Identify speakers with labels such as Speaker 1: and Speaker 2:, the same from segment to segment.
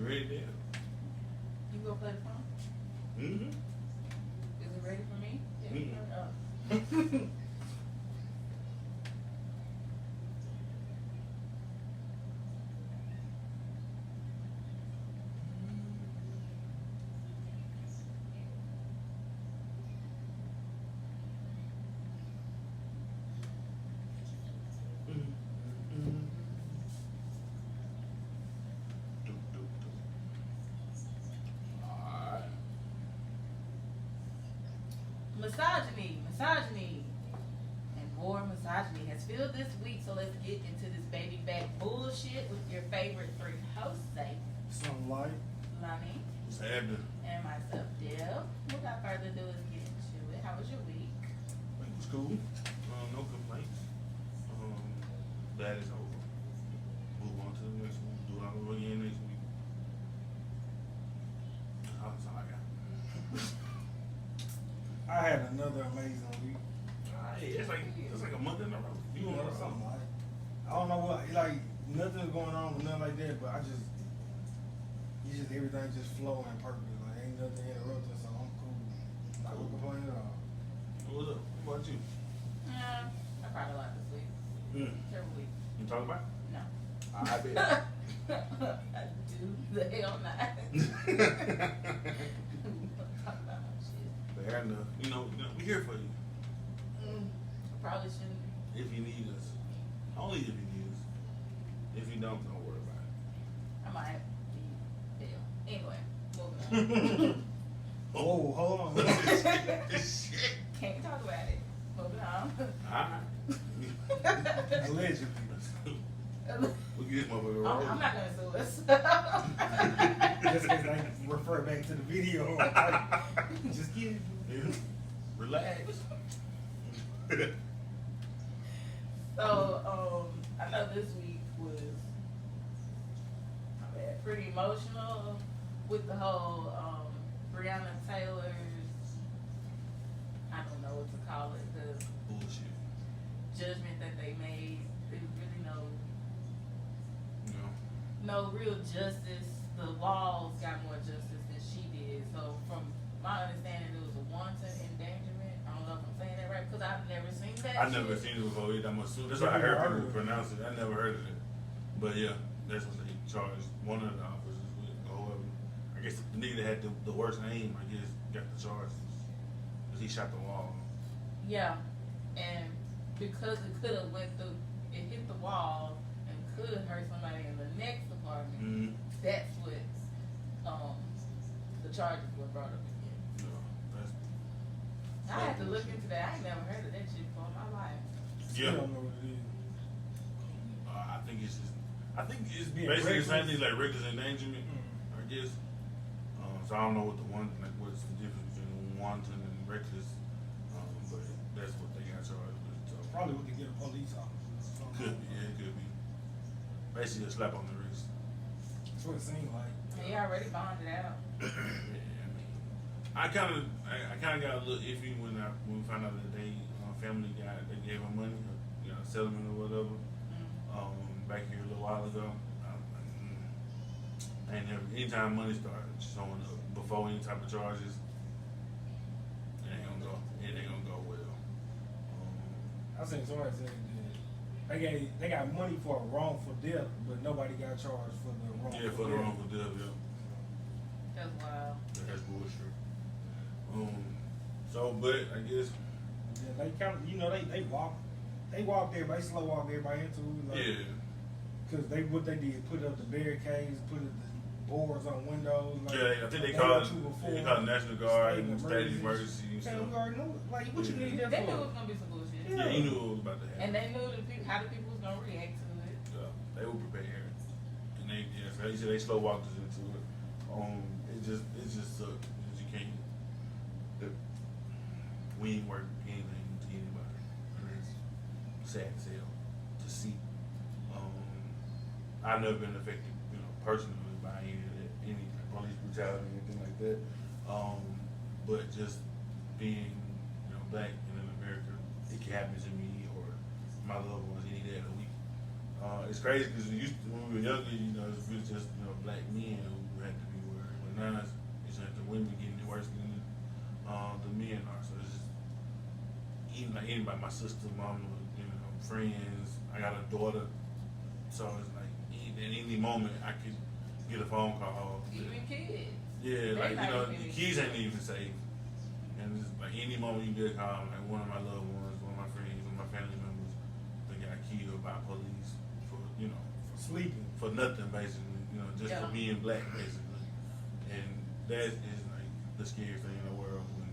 Speaker 1: You ready there?
Speaker 2: You gonna play the phone?
Speaker 1: Mm-hmm.
Speaker 2: Is it ready for me? Yeah.
Speaker 1: Mm-hmm.
Speaker 2: Oh.
Speaker 1: Alright.
Speaker 2: Misogyny, and more misogyny has filled this week. So let's get into this baby back bullshit with your favorite three hosts,
Speaker 3: Something like.
Speaker 2: Lonnie,
Speaker 1: What's happening?
Speaker 2: and myself, Deb. Without further ado, let's get into it. How was your week?
Speaker 1: It was cool. No complaints. That is over. Move on to the next one. Do it all over again next week. That's all I got.
Speaker 3: I had another amazing week.
Speaker 1: Hey, it's like a month in a row. You
Speaker 3: You know,
Speaker 1: know
Speaker 3: something like. I don't know what, like, nothing's going on with nothing like that, but everything just flowing perfect. Like, ain't nothing interrupting, so I'm cool. Not gonna complain at all.
Speaker 1: What's up? What about you?
Speaker 2: I cried a lot this week. Terrible week.
Speaker 1: You talk about?
Speaker 2: No.
Speaker 1: I bet.
Speaker 2: I do the hell not. Talk about my shit.
Speaker 1: Fair enough. You know, we're here for you.
Speaker 2: I probably shouldn't.
Speaker 1: If you need us. Only if you need us. If you don't worry about
Speaker 2: I might be hell. Anyway, moving on.
Speaker 3: Oh, hold on.
Speaker 1: it.
Speaker 2: Can't talk about it. Moving on.
Speaker 1: Alright.
Speaker 3: Allegedly.
Speaker 1: We'll get this motherfucker
Speaker 2: I'm
Speaker 1: rolling.
Speaker 2: not gonna sue us.
Speaker 3: Just because I refer back to the video. Just kidding.
Speaker 1: Relax.
Speaker 2: So, I know this week was pretty emotional with the whole Breonna Taylor's, I don't know what to call it, the
Speaker 1: Bullshit.
Speaker 2: judgment that they made. There was really
Speaker 1: No.
Speaker 2: no real justice. The laws got more justice than she did. So from my understanding, it was a wanton endangerment. I don't know if I'm saying that right because I've never seen that.
Speaker 1: I never seen it before either. That's why I heard people pronounce it. I never heard of it. But yeah, that's what they charged one of the officers with. Or whoever. I guess the nigga that had the worst aim, I guess, got the charges. Because he shot the wall.
Speaker 2: Yeah, and because it could have went through, it hit the wall and could hurt somebody in the next apartment.
Speaker 1: Mm-hmm.
Speaker 2: That's what the charges were brought up again.
Speaker 1: No, that's,
Speaker 2: I had to look into that. I ain't never heard of that shit before in my life.
Speaker 1: yeah.
Speaker 3: I don't know what it is.
Speaker 1: I think it's
Speaker 3: Being
Speaker 1: basically the same
Speaker 3: reckless.
Speaker 1: thing like reckless endangerment, I guess. So I don't know what's the difference between wanton and reckless, but that's what they got charged with. So
Speaker 3: Probably we could get a police officer or something.
Speaker 1: could be, yeah, it could be. Basically a slap on the wrist.
Speaker 3: That's what it seemed like.
Speaker 2: He already bonded out.
Speaker 1: Yeah, I kind of got a little iffy when we found out that they family they gave him money, settlement or whatever. Back here a little while ago. I ain't never. Anytime money started showing up before any type of charges, it ain't gonna go. It ain't gonna go well.
Speaker 3: I seen somebody say that they got money for a wrongful death, but nobody got charged for the wrongful death.
Speaker 1: Yeah, for the wrongful death. Yeah,
Speaker 2: That's wild.
Speaker 1: that's bullshit. So, but I guess.
Speaker 3: Yeah, they kind of, they walked everybody, slow walked everybody into it. Like,
Speaker 1: Yeah.
Speaker 3: Because what they did, put up the barricades, put up the boards on windows. Like,
Speaker 1: Yeah, I think they
Speaker 3: like
Speaker 1: called
Speaker 3: went to before.
Speaker 1: it National Guard
Speaker 3: State
Speaker 1: and
Speaker 3: of
Speaker 1: state of emergency and
Speaker 3: Okay,
Speaker 1: stuff.
Speaker 3: we already knew it. Like, what you
Speaker 1: Yeah.
Speaker 3: need that
Speaker 2: They knew it
Speaker 3: for?
Speaker 2: was gonna be some bullshit.
Speaker 1: Yeah, you knew what was about to happen.
Speaker 2: And they knew how the people was gonna react to it.
Speaker 1: Yeah, they were prepared, and they slow walked us into it. It just sucked because you can't. We ain't worth anything to anybody, and it's sad as hell to see. I've never been affected, personally by any police brutality or anything like that. But just being, black and in America, it can happen to me or my loved ones any day of the week. It's crazy because when we were younger, you know, it's really just black men who had to be worried. But now it's like the women getting it worse than the men are. So it's just even like anybody, my sister, mom, friends. I got a daughter, so it's like at any moment I could get a phone call.
Speaker 2: Even kids.
Speaker 1: Yeah, like the kids ain't
Speaker 2: kids.
Speaker 1: even safe. And it's like any moment you get a call, like one of my loved ones, one of my friends, one of my family members, they got killed by police for
Speaker 3: For sleeping.
Speaker 1: for nothing basically, just for being black basically. And that is like the scariest thing in the world when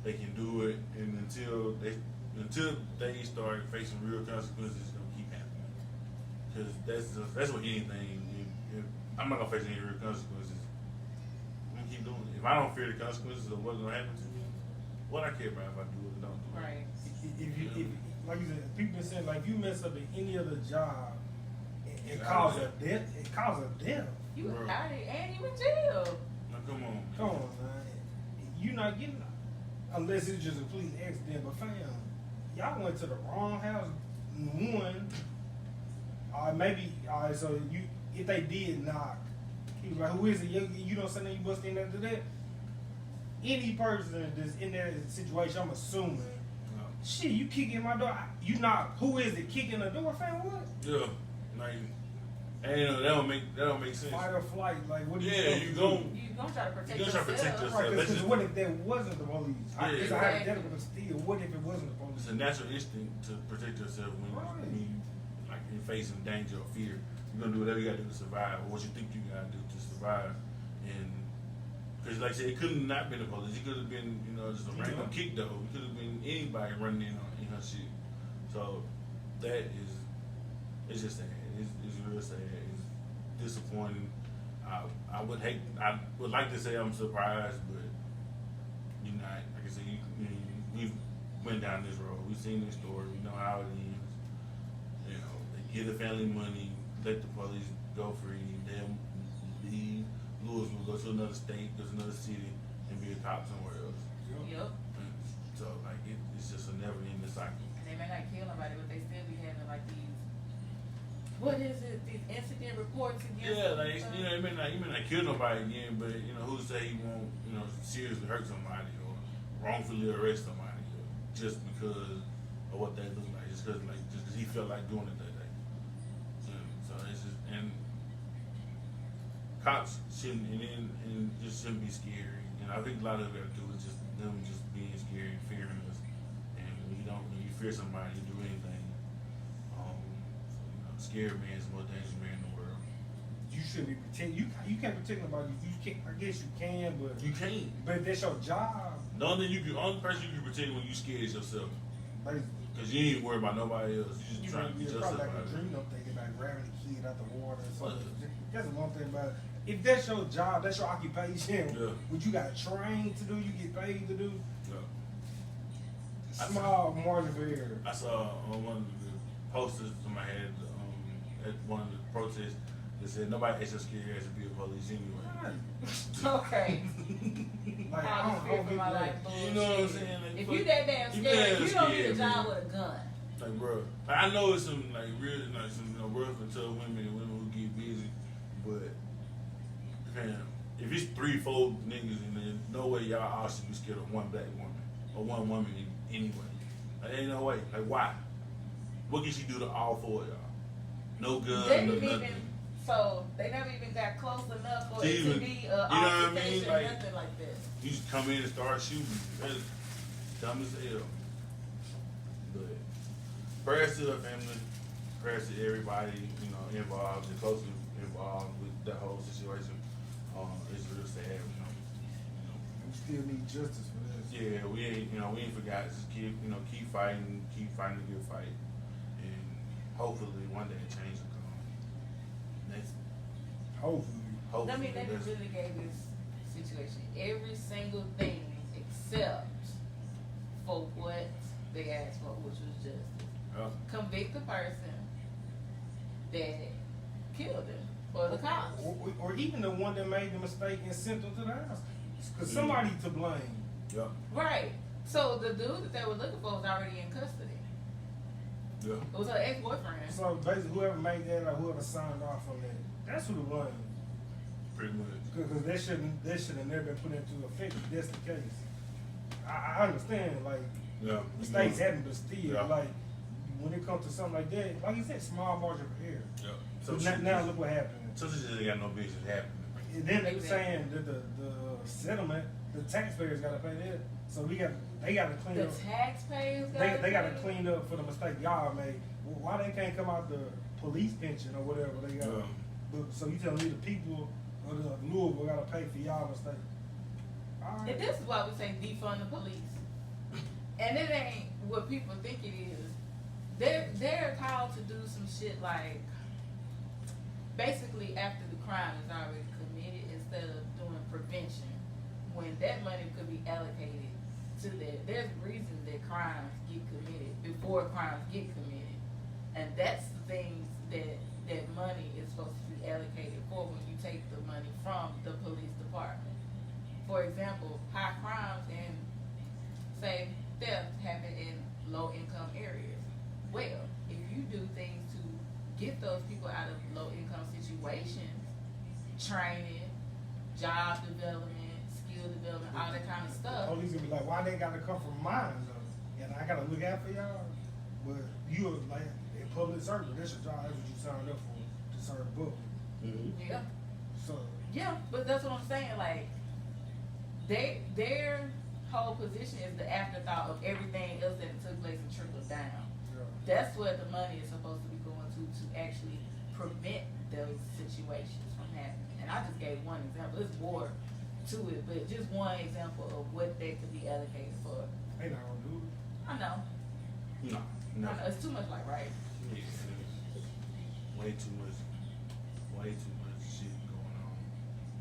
Speaker 1: they can do it, and until they start facing real consequences, it's gonna keep happening. Because that's what anything. If I'm not gonna face any real consequences, I'm gonna keep doing it. If I don't fear the consequences of what's gonna happen to me, what I care about if I do it or don't do it.
Speaker 2: Right.
Speaker 3: If like you said, people been saying like if you mess up in any other job, it
Speaker 1: Yeah,
Speaker 3: causes
Speaker 1: I
Speaker 3: a death. It causes a death.
Speaker 2: You
Speaker 1: Bro.
Speaker 2: out it and you in jail.
Speaker 1: Now come on.
Speaker 3: Come on, man. You're not getting unless it's just a complete accident. But fam, y'all went to the wrong house. One, maybe. So if they did knock, he was like, "Who is it?" You don't say that you bust in there to that. Any person that's in that situation, I'm assuming. Shit, you kicking my door. You not. Who is it kicking the door, fam? What?
Speaker 1: Yeah, like, and that don't make sense.
Speaker 3: Fight or flight? Like what?
Speaker 1: Yeah, you gon'
Speaker 2: You gonna try to protect
Speaker 1: You gonna try to protect
Speaker 2: yourself.
Speaker 1: yourself.
Speaker 3: Right,
Speaker 1: Let's
Speaker 3: because
Speaker 1: just-
Speaker 3: what if that wasn't the police?
Speaker 1: Yeah.
Speaker 3: It's a hypothetical, but still, what if it wasn't the police?
Speaker 1: It's a natural instinct to protect yourself when you're facing danger or fear. You're gonna do whatever you gotta do to survive, or what you think you gotta do to survive. And because, like I said, it couldn't not been the police. It could have been, just a random kick though. It could have been anybody running in her shit. So it's just sad. It's real sad. It's disappointing. I would like to say I'm surprised, but like I said, we've went down this road. We've seen this story. We know how it ends. They give the family money, let the police go free. They'll leave Louisville, go to another state, go to another city, and be a cop somewhere else.
Speaker 2: Yep.
Speaker 1: So like it's just a never-ending cycle.
Speaker 2: They may not kill nobody, but they still be having like these. What is it? These incident reports against.
Speaker 1: Yeah,
Speaker 2: them
Speaker 1: like
Speaker 2: and stuff.
Speaker 1: you may not kill nobody again, but who say he won't seriously hurt somebody or wrongfully arrest somebody just because of what they look like, just because he felt like doing it that day. So it's just cops shouldn't shouldn't be scary. And I think a lot of it got to do with just them just being scary and fearing us. And when you fear somebody, you do anything. Scared man is the most dangerous man in the world.
Speaker 3: You should be protect. You can't protect nobody. You can't. I guess you can, but
Speaker 1: You can't.
Speaker 3: But that's your job.
Speaker 1: The only person you can protect when you scared is yourself.
Speaker 3: Basically.
Speaker 1: Because you ain't worried about nobody else. You just trying to get yourself
Speaker 3: probably
Speaker 1: out
Speaker 3: like a
Speaker 1: of it.
Speaker 3: dream. I'm thinking about grabbing the kid out the water. So
Speaker 1: What?
Speaker 3: that's the one thing about it. If that's your job, that's your occupation.
Speaker 1: Yeah.
Speaker 3: What you got trained to do, you get paid to do.
Speaker 1: Yeah.
Speaker 3: Small margin for error.
Speaker 1: I saw on one of the posters somebody had at one of the protests that said nobody ain't so scared as to be a police anyway.
Speaker 2: Okay.
Speaker 3: Like,
Speaker 2: I
Speaker 3: I
Speaker 2: just fear
Speaker 3: don't
Speaker 2: for
Speaker 3: get
Speaker 2: my
Speaker 3: that.
Speaker 2: life.
Speaker 1: You know what I'm saying? Like,
Speaker 2: If you that damn
Speaker 1: you
Speaker 2: scared,
Speaker 1: damn
Speaker 2: you don't need a
Speaker 1: scared,
Speaker 2: job
Speaker 1: man.
Speaker 2: with a gun.
Speaker 1: Like, bro, I know it's some some rough and tough women and women who get busy, but fam, if it's 3-4 niggas in there, no way y'all all should be scared of one black woman or one woman anyway. Like, ain't no way. Like, why? What can she do to all 4 of y'all? No gun,
Speaker 2: They
Speaker 1: no
Speaker 2: didn't
Speaker 1: nothing.
Speaker 2: even. So they never even got close enough for
Speaker 1: To
Speaker 2: it to
Speaker 1: even-
Speaker 2: be
Speaker 1: you know what I mean?
Speaker 2: altercation,
Speaker 1: Like-
Speaker 2: nothing like that.
Speaker 1: You just come in and start shooting. That's dumb as hell. But prayers to the family, prayers to everybody, involved, and closely involved with that whole situation. It's real sad,
Speaker 3: We still need justice for this.
Speaker 1: Yeah, we ain't forgot. Just keep fighting the good fight, and hopefully one day a change will come. That's
Speaker 3: Hopefully.
Speaker 2: Let me
Speaker 1: that's-
Speaker 2: really gave this situation every single thing except for what they asked for, which was justice. Convict the person that killed him or the cops.
Speaker 3: Or even the one that made the mistake and sent them to the house. Because somebody to blame.
Speaker 1: Yeah.
Speaker 2: Right. So the dude that they were looking for was already in custody.
Speaker 1: Yeah. Yeah.
Speaker 2: It was her ex-boyfriend.
Speaker 3: So basically, whoever made that or whoever signed off on that, that's who the one.
Speaker 1: Pretty much.
Speaker 3: Because that should have never been put into effect. If that's the case. I understand, like
Speaker 1: Yeah.
Speaker 3: mistakes happen, but still,
Speaker 1: Yeah.
Speaker 3: like when it comes to something like that, like you said, small margin for error.
Speaker 1: Yeah.
Speaker 3: So
Speaker 1: So
Speaker 3: now look what happened.
Speaker 1: So she just ain't got no business happening.
Speaker 3: And then they were saying that the settlement, the taxpayers got to pay that. So they got to clean
Speaker 2: The
Speaker 3: up.
Speaker 2: taxpayers
Speaker 3: They got to clean up for the mistake y'all made. Well, why they can't come out the police pension or whatever they got?
Speaker 1: Yeah.
Speaker 3: But so you telling me the people of the Louisville got to pay for y'all mistake? All right.
Speaker 2: And this is why we say defund the police. And it ain't what people think it is. They're called to do some shit like basically after the crime is already committed instead of doing prevention. When that money could be allocated to that. There's reasons that crimes get committed before crimes get committed. And that's the things that money is supposed to be allocated for when you take the money from the police department. For example, high crimes and say theft happen in low income areas. Well, if you do things to get those people out of low income situations, training, job development, skill development, all that kind of stuff.
Speaker 3: Police gonna be like, why they gotta come from mine though? And I gotta look out for y'all. But you are like a public servant. That's your job. That's what you signed up for, to serve book.
Speaker 1: Mm-hmm.
Speaker 2: Yeah.
Speaker 3: So
Speaker 2: Yeah, but that's what I'm saying. Like, their whole position is the afterthought of everything else that took place and trickled down.
Speaker 3: yeah.
Speaker 2: That's where the money is supposed to be going to actually prevent those situations from happening. And I just gave one example. There's more to it, but just one example of what they could be allocated for.
Speaker 3: They not gonna do it.
Speaker 2: I know.
Speaker 1: No.
Speaker 2: I know. It's too much like right.
Speaker 1: Yeah. Way too much shit going on,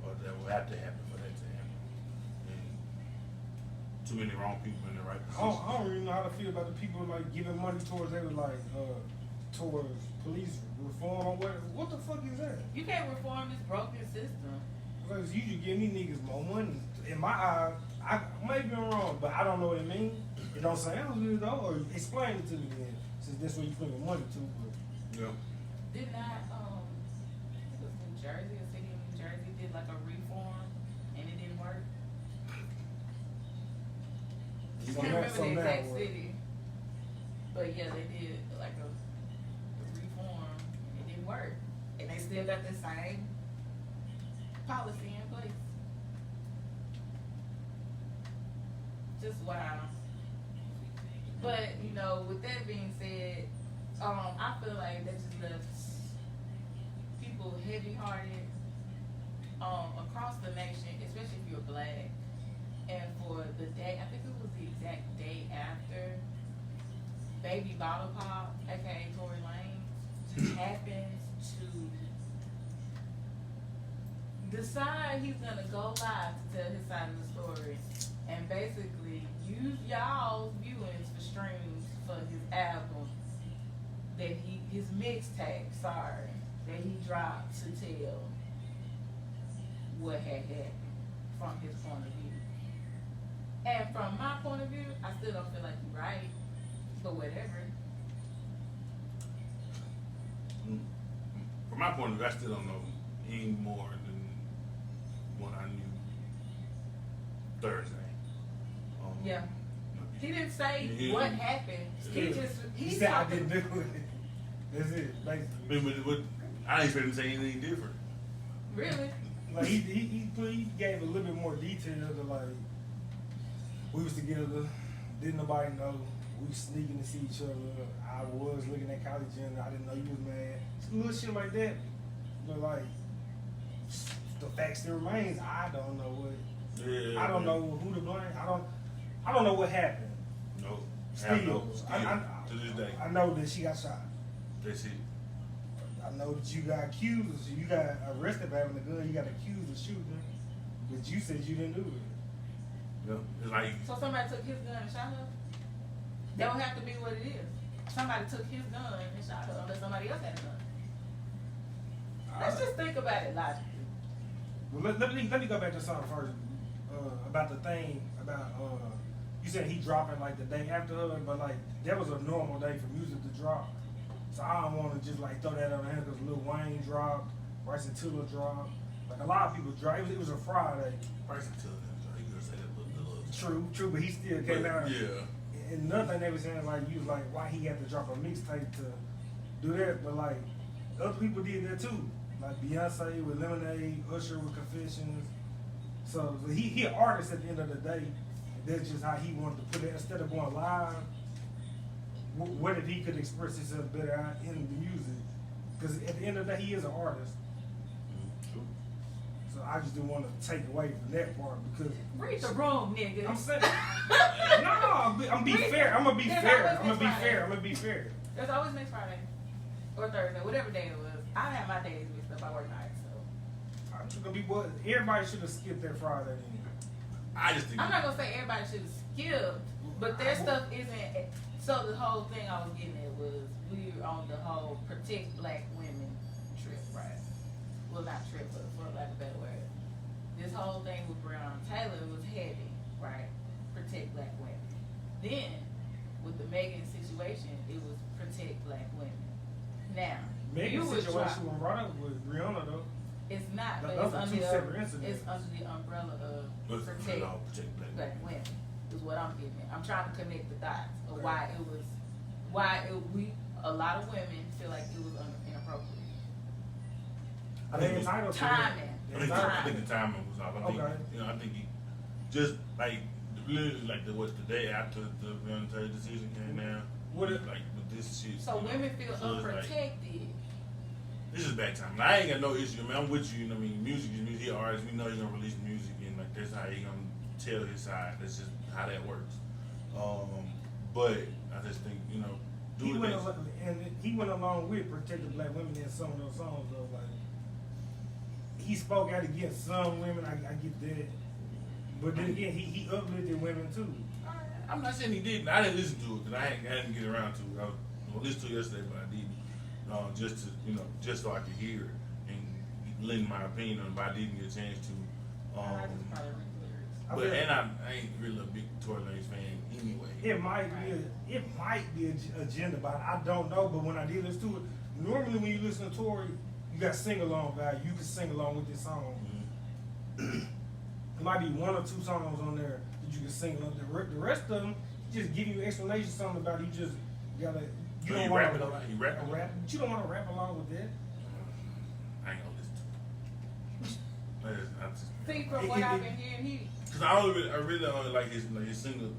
Speaker 1: or that will have to happen for that to happen. And too many wrong people in the right
Speaker 3: I
Speaker 1: position.
Speaker 3: don't really know how to feel about the people like giving money towards they was like towards police reform or what the fuck is that?
Speaker 2: You can't reform this broken system.
Speaker 3: Because you should give me niggas more money. In my eyes, I maybe I'm wrong, but I don't know what it means. It don't sound good though, or explain it to me then, since that's where you putting money to. But
Speaker 1: Yeah.
Speaker 2: Did not, I think it was New Jersey, a city of New Jersey, did like a reform and it didn't work. I
Speaker 3: So
Speaker 2: can't
Speaker 3: now-
Speaker 2: remember
Speaker 3: so
Speaker 2: the
Speaker 3: now
Speaker 2: exact
Speaker 3: what?
Speaker 2: city. But yeah, they did like a reform and it didn't work. And they still got the same policy in place. Just wow. But, you know, with that being said, I feel like that just left people heavy-hearted across the nation, especially if you're black. And for the day, I think it was the exact day after Baby Bottle Pop, aka Tory Lanez, just happens to decide he's gonna go live to tell his side of the story and basically use y'all's viewings for streams for his album that his mixtape, that he dropped to tell what had happened from his point of view. And from my point of view, I still don't feel like he's right, but whatever.
Speaker 1: From my point of view, I still don't know any more than what I knew Thursday.
Speaker 2: Yeah. He didn't say
Speaker 1: Yeah.
Speaker 2: what happened. He
Speaker 3: said I
Speaker 2: talking-
Speaker 3: didn't do it. That's it. Like
Speaker 1: I didn't expect him to say anything different.
Speaker 2: Really?
Speaker 3: Like he gave a little bit more detail to like we was together, didn't nobody know, we was sneaking to see each other. I was looking at college and I didn't know you was mad. Just little shit like that. But like the fact still remains, I don't know what
Speaker 1: Yeah.
Speaker 3: I don't know who to blame. I don't know what happened.
Speaker 1: No.
Speaker 3: Still,
Speaker 1: To this day.
Speaker 3: I know that she got shot.
Speaker 1: That's it.
Speaker 3: I know that you got accused, you got arrested by having a gun, you got accused of shooting, but you said you didn't do it.
Speaker 1: No. It's like
Speaker 2: So somebody took his gun and shot her? That would have to be what it is. Somebody took his gun and shot her unless somebody else had a gun. Let's just think about it logically.
Speaker 3: Well, let me go back to something first about the thing about you said he dropping like the day after her, but like that was a normal day for music to drop. So I don't want to just like throw that on the hand because Lil Wayne dropped, Bryson Tiller dropped. Like a lot of people dropped. It was a Friday.
Speaker 1: Bryson Tiller, you gonna say that little.
Speaker 3: True, but he still came out.
Speaker 1: Yeah.
Speaker 3: And another thing they were saying, like, you was like, why he had to drop a mixtape to do that? But like, other people did that too. Like Beyonce with Lemonade, Usher with Confessions. So he an artist at the end of the day. That's just how he wanted to put it. Instead of going live, what if he could express himself better out in the music? Because at the end of the day, he is an artist.
Speaker 1: True.
Speaker 3: So I just didn't want to take away from that part because
Speaker 2: Read the room, nigga.
Speaker 3: I'm saying, no, I'm be fair. I'm gonna be fair. I'm gonna be fair.
Speaker 2: There's always next Friday or Thursday, whatever day it was. I have my days mixed up. I work nights, so
Speaker 3: I'm just gonna be what everybody should have skipped that Friday. Then.
Speaker 1: I just think
Speaker 2: I'm not gonna say everybody should have skipped, but their stuff isn't. So the whole thing I was getting at was we were on the whole protect black women trip, right? Well, not trip, but for lack of a better word. This whole thing with Breonna Taylor was heavy, right? Protect black women. Then with the Megan situation, it was protect black women. Now,
Speaker 3: Megan's situation was brought up with Brianna though.
Speaker 2: it's not, but
Speaker 3: Those
Speaker 2: it's
Speaker 3: are
Speaker 2: under,
Speaker 3: two separate incidents.
Speaker 2: it's under the umbrella of protect black women. Is what I'm getting at. I'm trying to connect the dots of why we a lot of women feel like it was inappropriate.
Speaker 3: I think entitled to that.
Speaker 2: Timing.
Speaker 1: I think the timing was off. I think
Speaker 3: Okay.
Speaker 1: I think he just like literally like the day after the Breonna Taylor decision came down.
Speaker 3: What it-
Speaker 1: like with this shit.
Speaker 2: So women feel
Speaker 1: so it's like,
Speaker 2: unprotected.
Speaker 1: this is bad time. I ain't got no issue. I mean, I'm with you. You know what I mean? Music is music. He artist. We know he's gonna release music, and like that's how he gonna tell his side. That's just how that works. But I just think
Speaker 3: He went along with protecting black women in some of those songs though. Like he spoke out against some women. I get that, but then again, he uplifted women too.
Speaker 1: I'm not saying he didn't. I didn't listen to it because I didn't get around to it. I listened to it yesterday, but I didn't. Just to just so I could hear it and lend my opinion on it, but I didn't get a chance to.
Speaker 2: I just probably read the lyrics.
Speaker 1: But I ain't really a big Tory Lanez fan anyway.
Speaker 3: It might be an agenda, but I don't know. But when I did listen to it, normally when you listen to Tory, you got sing along value. You can sing along with this song.
Speaker 1: Mm-hmm.
Speaker 3: There might be one or two songs on there that you can sing along. The rest of them just give you explanation something about it. You just gotta. You
Speaker 1: So
Speaker 3: don't
Speaker 1: he
Speaker 3: want
Speaker 1: rapping
Speaker 3: to
Speaker 1: a lot? He rapping?
Speaker 3: rap, but you don't want to rap along with that.
Speaker 1: I ain't gonna listen to it. I just,
Speaker 2: See, from what I've been hearing,
Speaker 1: Cause I really only like his single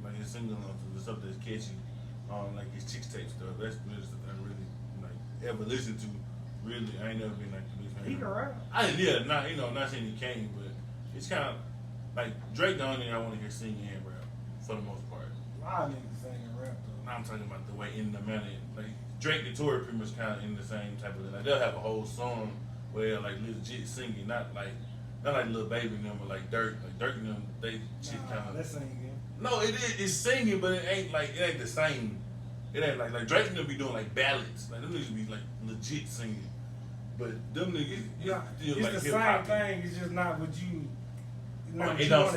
Speaker 1: the stuff that's catchy, like his chicks tape stuff. That's really stuff I really like ever listened to. Really, I ain't never been like the biggest fan.
Speaker 3: He can rap.
Speaker 1: Not saying he can't, but it's kind of like Drake. The only thing I want to hear sing and rap for the most part.
Speaker 3: A lot of niggas sing and rap though.
Speaker 1: Now I'm talking about the way in the manner, like Drake and Tory pretty much kind of in the same type of. Like they'll have a whole song where like legit singing, not like Lil Baby and them, but like Dirk. Like Dirk and them, they shit kind of.
Speaker 3: That's singing.
Speaker 1: No, it is. It's singing, but it ain't the same. It ain't like Drake and them be doing like ballads. Like them niggas be like legit singing, but them niggas
Speaker 3: It's
Speaker 1: like
Speaker 3: the
Speaker 1: hip-hop.
Speaker 3: same thing. It's just not what you.
Speaker 1: It don't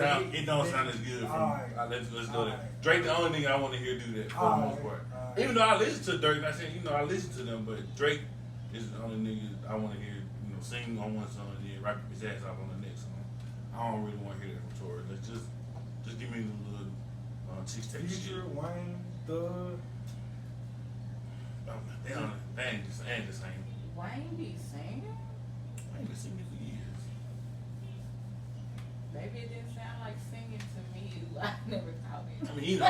Speaker 1: sound as good.
Speaker 3: Alright.
Speaker 1: Let's go there.
Speaker 3: Alright.
Speaker 1: Drake, the only nigga I want to hear do that for the most part.
Speaker 3: Alright.
Speaker 1: Even though I listen to Dirk, I saying I listen to them, but Drake is the only nigga I want to hear sing on one song and then rap his ass off on the next song. I don't really want to hear that from Tory. Let's just give me the little chicks tape shit.
Speaker 3: Future, Wayne, Thug.
Speaker 1: They ain't the same.
Speaker 2: Wayne be singing?
Speaker 1: I ain't been singing for years.
Speaker 2: Maybe it didn't sound like singing to me. I never thought it.
Speaker 1: I mean,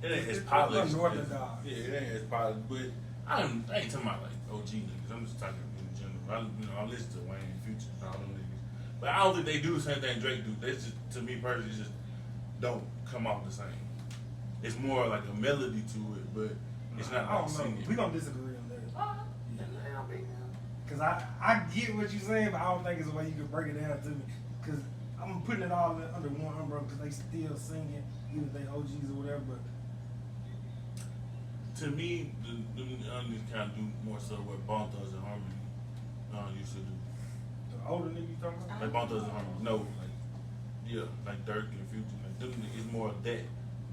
Speaker 1: it ain't as polished.
Speaker 3: Unorthodox.
Speaker 1: Yeah, it ain't as polished. But I ain't talking about like OG niggas. I'm just talking in general. I listen to Wayne and Future and all them niggas. But I don't think they do the same thing Drake do. That's just, to me personally, just don't come off the same. It's more like a melody to it, but it's not
Speaker 3: I
Speaker 1: like
Speaker 3: don't know.
Speaker 1: singing.
Speaker 3: We gonna disagree on that.
Speaker 2: Uh-huh.
Speaker 3: Cause I get what you're saying, but I don't think it's a way you can break it down to me. Cause I'm putting it all under one umbrella because they still singing, either they OGs or whatever. But
Speaker 1: To me, the niggas kind of do more so what Bone Thugs and Harmony used to do.
Speaker 3: the older nigga you talking about?
Speaker 1: Like Bone Thugs and Harmony. No, like Dirk and Future. Like them, it's more of that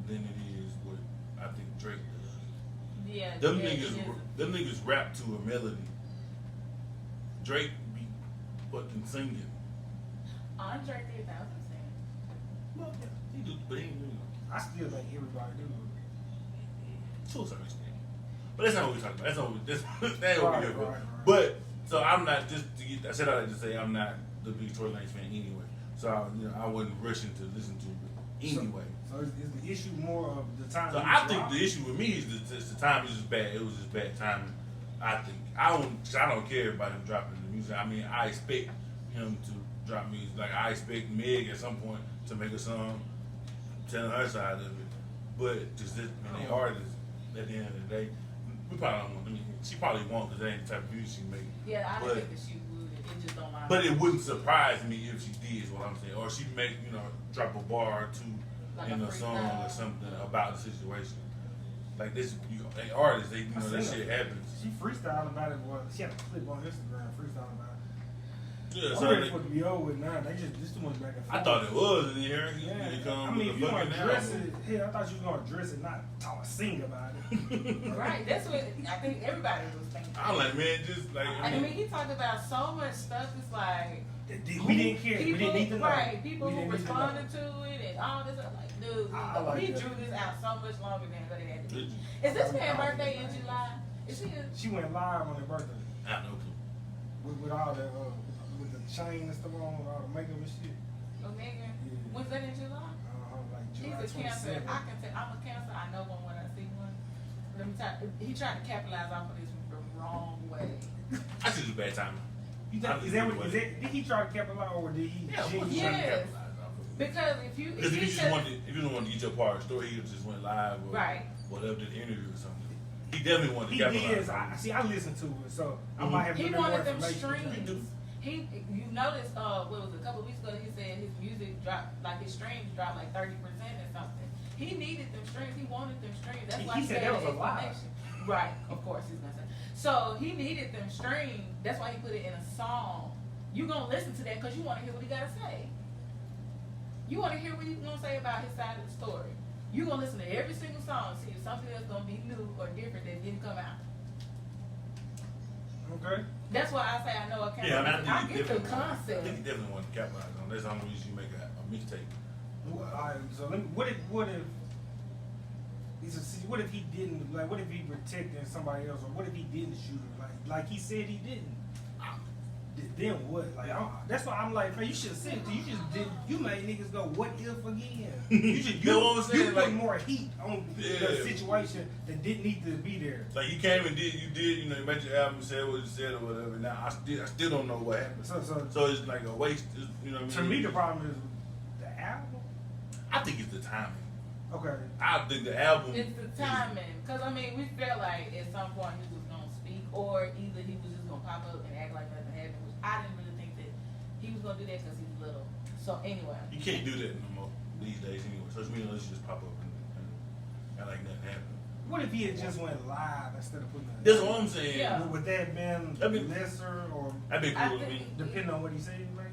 Speaker 1: than it is what I think Drake does.
Speaker 2: Yeah.
Speaker 1: Them
Speaker 2: yeah,
Speaker 1: niggas rap to a melody. Drake be fucking singing.
Speaker 2: Andre 3000 sing.
Speaker 1: Well, yeah, he do, but he ain't doing
Speaker 3: I still think everybody do.
Speaker 1: to a certain extent. But that's not what we're talking about. That's not what, that ain't what we're here for.
Speaker 3: Right.
Speaker 1: But so I'm not just to get. I said all that to say I'm not the big Tory Lanez fan anyway. So I wasn't rushing to listen to it anyway.
Speaker 3: So is the issue more of the time?
Speaker 1: So I think the issue with me is the time is just bad. It was just bad timing. I think I don't care about him dropping the music. I mean, I expect him to drop music. Like I expect Meg at some point to make a song telling her side of it. But just this, they artists at the end of the day, we probably don't want. I mean, she probably won't because that ain't the type of music she make.
Speaker 2: Yeah, I think that she would. It just don't line.
Speaker 1: But it wouldn't surprise me if she did. Is what I'm saying. Or she make drop a bar or two
Speaker 2: Like
Speaker 1: in
Speaker 2: a
Speaker 1: a song
Speaker 2: freestyle.
Speaker 1: or something about the situation. Like this, they artists, they that shit happens.
Speaker 3: She freestyled about it. Well, she had a clip on Instagram freestyling about it.
Speaker 1: Yeah,
Speaker 3: I'm
Speaker 1: so
Speaker 3: ready for it to be over with now. They just too much back and forth.
Speaker 1: I thought it was in here.
Speaker 3: Yeah,
Speaker 1: It come
Speaker 3: I mean,
Speaker 1: with
Speaker 3: if you
Speaker 1: a
Speaker 3: want
Speaker 1: fucking
Speaker 3: to address
Speaker 1: album.
Speaker 3: it, hell, I thought you was gonna address it, not sing about it.
Speaker 2: Right, that's what I think everybody was thinking.
Speaker 1: I'm like, man, just like
Speaker 2: I mean, he talked about so much stuff. It's like
Speaker 3: We didn't care.
Speaker 2: People,
Speaker 3: We didn't need to know.
Speaker 2: right? People
Speaker 3: We
Speaker 2: who
Speaker 3: didn't need to know.
Speaker 2: responded to it and all this. I'm like, dude,
Speaker 3: I like
Speaker 2: he
Speaker 3: that.
Speaker 2: drew this out so much longer than what it had to be.
Speaker 1: Did you?
Speaker 2: Is this man's birthday in July? Is he?
Speaker 3: She went live on her birthday
Speaker 1: I know.
Speaker 3: with all the with the chain and stuff on, with all the makeup and shit.
Speaker 2: Omega?
Speaker 3: Yeah.
Speaker 2: Was that in July?
Speaker 3: Like
Speaker 2: He's
Speaker 3: July
Speaker 2: a cancer.
Speaker 3: 27th.
Speaker 2: I can tell. I'm a cancer. I know one when I see one. Let me tell you, he tried to capitalize off of this the wrong way.
Speaker 1: I see the bad timing.
Speaker 3: You think, did he try to capitalize or did he?
Speaker 1: Yeah,
Speaker 3: genuinely-
Speaker 2: Yeah.
Speaker 1: trying to capitalize off of it.
Speaker 2: Because if you
Speaker 1: Because if you don't want to get your part of the story, he just went live or
Speaker 2: Right.
Speaker 1: whatever, did the interview or something. He definitely wanted to
Speaker 3: He
Speaker 1: capitalize.
Speaker 3: did. I listened to it, so I
Speaker 1: Mhm.
Speaker 3: might have a
Speaker 2: he
Speaker 3: little more
Speaker 2: wanted them
Speaker 3: information.
Speaker 2: streams. You noticed, what was it, a couple of weeks ago, he said his music dropped, like his streams dropped like 30% or something. He needed them streams. He wanted them streams. That's why
Speaker 3: He said
Speaker 2: had
Speaker 3: that was
Speaker 2: an
Speaker 3: a lie.
Speaker 2: explanation. Right, of course he's gonna say. So he needed them streams. That's why he put it in a song. You gonna listen to that because you want to hear what he gotta say. You want to hear what he's gonna say about his side of the story. You gonna listen to every single song, see if something else gonna be new or different that didn't come out.
Speaker 3: Okay.
Speaker 2: That's why I say I know a cancer.
Speaker 1: Yeah, I mean,
Speaker 2: I
Speaker 1: I think
Speaker 2: get the
Speaker 1: I think
Speaker 2: concept.
Speaker 1: he definitely wanted to capitalize on. That's the only reason you make a mixtape.
Speaker 3: Well, all right, so let me, what if what if he didn't, like, what if he protected somebody else, or what if he didn't shoot her, like he said he didn't? Then what? Like, that's why I'm like, man, you should have said it. You just did. You made niggas go, what if again? You just
Speaker 1: You know what I'm saying?
Speaker 3: you put
Speaker 1: Like-
Speaker 3: more heat on the
Speaker 1: Yeah.
Speaker 3: situation that didn't need to be there.
Speaker 1: Like you came and you made your album, said what you said or whatever. Now I still don't know what happened.
Speaker 3: So
Speaker 1: it's like a waste. You know what I
Speaker 3: to
Speaker 1: mean?
Speaker 3: me, the problem is the album.
Speaker 1: I think it's the timing.
Speaker 3: Okay.
Speaker 1: I think the album.
Speaker 2: It's the timing, because I mean, we felt like at some point he was gonna speak, or either he was just gonna pop up and act like nothing happened. Which I didn't really think that he was gonna do that because he's little. So anyway,
Speaker 1: You can't do that no more these days anyway. Social media lets you just pop up and act like nothing happened.
Speaker 3: What if he had just went live instead of putting it?
Speaker 1: That's what I'm saying.
Speaker 2: Yeah.
Speaker 3: Would that been
Speaker 1: That'd be-
Speaker 3: lesser or
Speaker 1: That'd be
Speaker 2: I
Speaker 1: cool with me.
Speaker 2: think-
Speaker 3: depending on what he said? Like,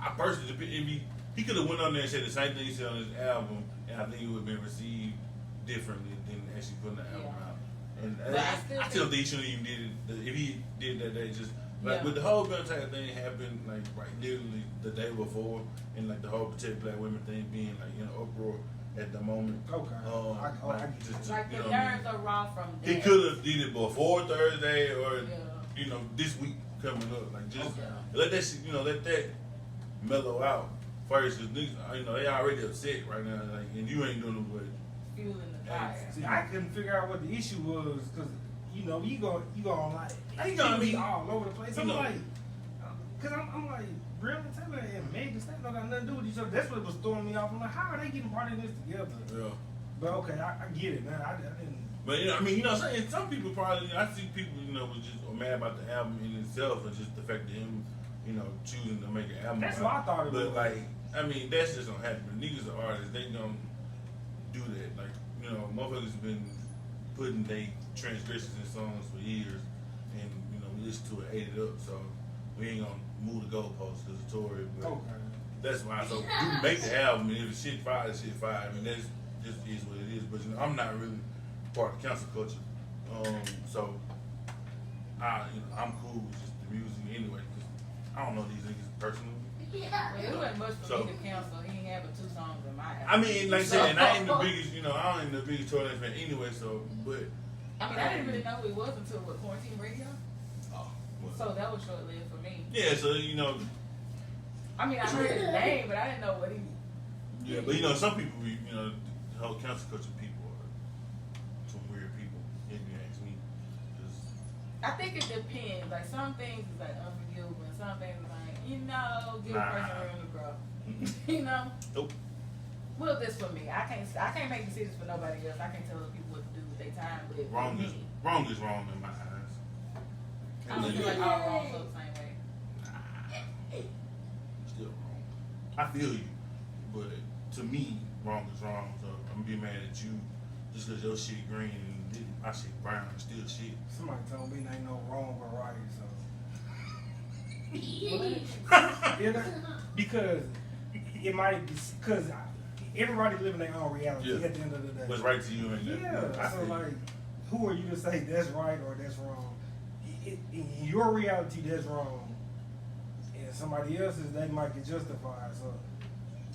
Speaker 1: I personally, if he could have went on there and said the same thing he said on his album, and I think it would have been received differently than actually putting the album
Speaker 2: Yeah.
Speaker 1: out. And
Speaker 2: But I still
Speaker 1: I still think he shouldn't even did it. If he did that day, just like
Speaker 2: Yeah.
Speaker 1: with the whole gun type thing happened, like right literally the day before, and like the whole protect black women thing being like in uproar at the moment.
Speaker 3: okay. I get
Speaker 1: just,
Speaker 2: like the
Speaker 1: you know what I mean?
Speaker 2: nerves are raw from
Speaker 1: He
Speaker 2: that.
Speaker 1: could have did it before Thursday or
Speaker 2: Yeah.
Speaker 1: this week coming up. Like just
Speaker 2: Okay.
Speaker 1: let that shit, let that mellow out first. Cause niggas, they already upset right now. Like, and you ain't doing no but
Speaker 2: Fueling the fire.
Speaker 3: See, I couldn't figure out what the issue was because you go on like
Speaker 1: Ain't gonna
Speaker 3: be
Speaker 1: be-
Speaker 3: all over the place. I'm
Speaker 1: you know.
Speaker 3: like, because I'm like, really Taylor and Megan State don't got nothing to do with each other. That's what was throwing me off. I'm like, how are they getting part of this together?
Speaker 1: yeah.
Speaker 3: But okay, I get it now. I didn't.
Speaker 1: But I mean, what I'm saying, some people probably, I see people, was just mad about the album in itself and just the fact that him, choosing to make an album.
Speaker 3: That's
Speaker 1: about
Speaker 3: what I thought it
Speaker 1: But
Speaker 3: was.
Speaker 1: like, I mean, that's just gonna happen. Niggas are artists, they gonna do that. Like, motherfuckers been putting their transgressions in songs for years, and we listen to it, ate it up. So we ain't gonna move the goalposts because of Tory. But
Speaker 3: Okay.
Speaker 1: that's why. So you make the album, and if it's shit fire, it's shit fire. I mean, that's just is what it is. But I'm not really part of the cancel culture So I'm cool with just the music anyway. Cause I don't know these niggas personally.
Speaker 2: Well, it wasn't much for
Speaker 1: So-
Speaker 2: me to cancel. He ain't having 2 songs in my house.
Speaker 1: I mean, like I said, and I ain't the biggest, I ain't the biggest Tory Lanez fan anyway. So, but
Speaker 2: I mean, I didn't really know who he was until Quarantine Radio.
Speaker 1: well,
Speaker 2: So that was short lived for me.
Speaker 1: yeah, so
Speaker 2: I mean, I heard his name, but I didn't know what he.
Speaker 1: yeah, but some people, the whole council culture people are some weird people. If you ask me, 'cause
Speaker 2: I think it depends. Like some things is like unforgivable, and some things is like give a person room to grow.
Speaker 1: Nope.
Speaker 2: Well, this for me. I can't make decisions for nobody else. I can't tell other people what to do with their time. But
Speaker 1: Wrong
Speaker 2: for
Speaker 1: is
Speaker 2: me,
Speaker 1: wrong in my eyes.
Speaker 2: I don't feel like all wrong feel the same way.
Speaker 1: Still wrong. I feel you, but to me, wrong is wrong. So I'm gonna be mad at you just because your shit green and my shit brown and still shit.
Speaker 3: Somebody told me there ain't no wrong or right, so. Because it might be, because everybody living their own reality
Speaker 1: Yeah.
Speaker 3: at the end of the day.
Speaker 1: What's right to you and
Speaker 3: Yeah, so like, who are you to say that's right or that's wrong? In your reality, that's wrong. And somebody else's, they might get justified. So,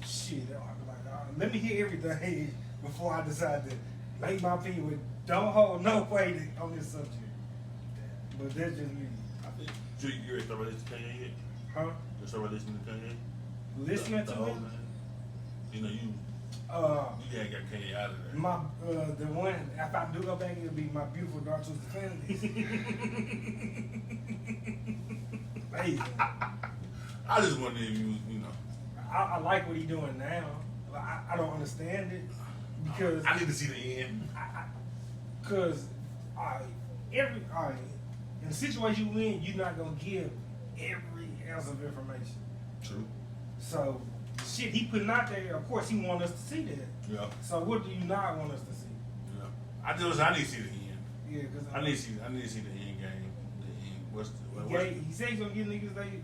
Speaker 3: shit, I'm like, let me hear everything before I decide to make my opinion. With don't hold no weight on this subject. But that's just me.
Speaker 1: I think you ever started listening to Kanye yet?
Speaker 3: Huh?
Speaker 1: You started listening to Kanye?
Speaker 3: Listening to
Speaker 1: whole
Speaker 3: him?
Speaker 1: man. You ain't got Kanye out of there.
Speaker 3: My the one, if I do go back, it'll be My Beautiful Dark Twisted Fantasy. Amazing.
Speaker 1: I just wonder if you
Speaker 3: I like what he's doing now. I don't understand it because
Speaker 1: I need to see the end.
Speaker 3: because in the situation you in, you're not gonna give every ounce of information.
Speaker 1: True.
Speaker 3: So the shit he putting out there, of course, he want us to see that.
Speaker 1: Yeah.
Speaker 3: So what do you not want us to see?
Speaker 1: Yeah. I need to see the end.
Speaker 3: Yeah, because
Speaker 1: I need to see the end game. The end.
Speaker 3: he said he's gonna give niggas they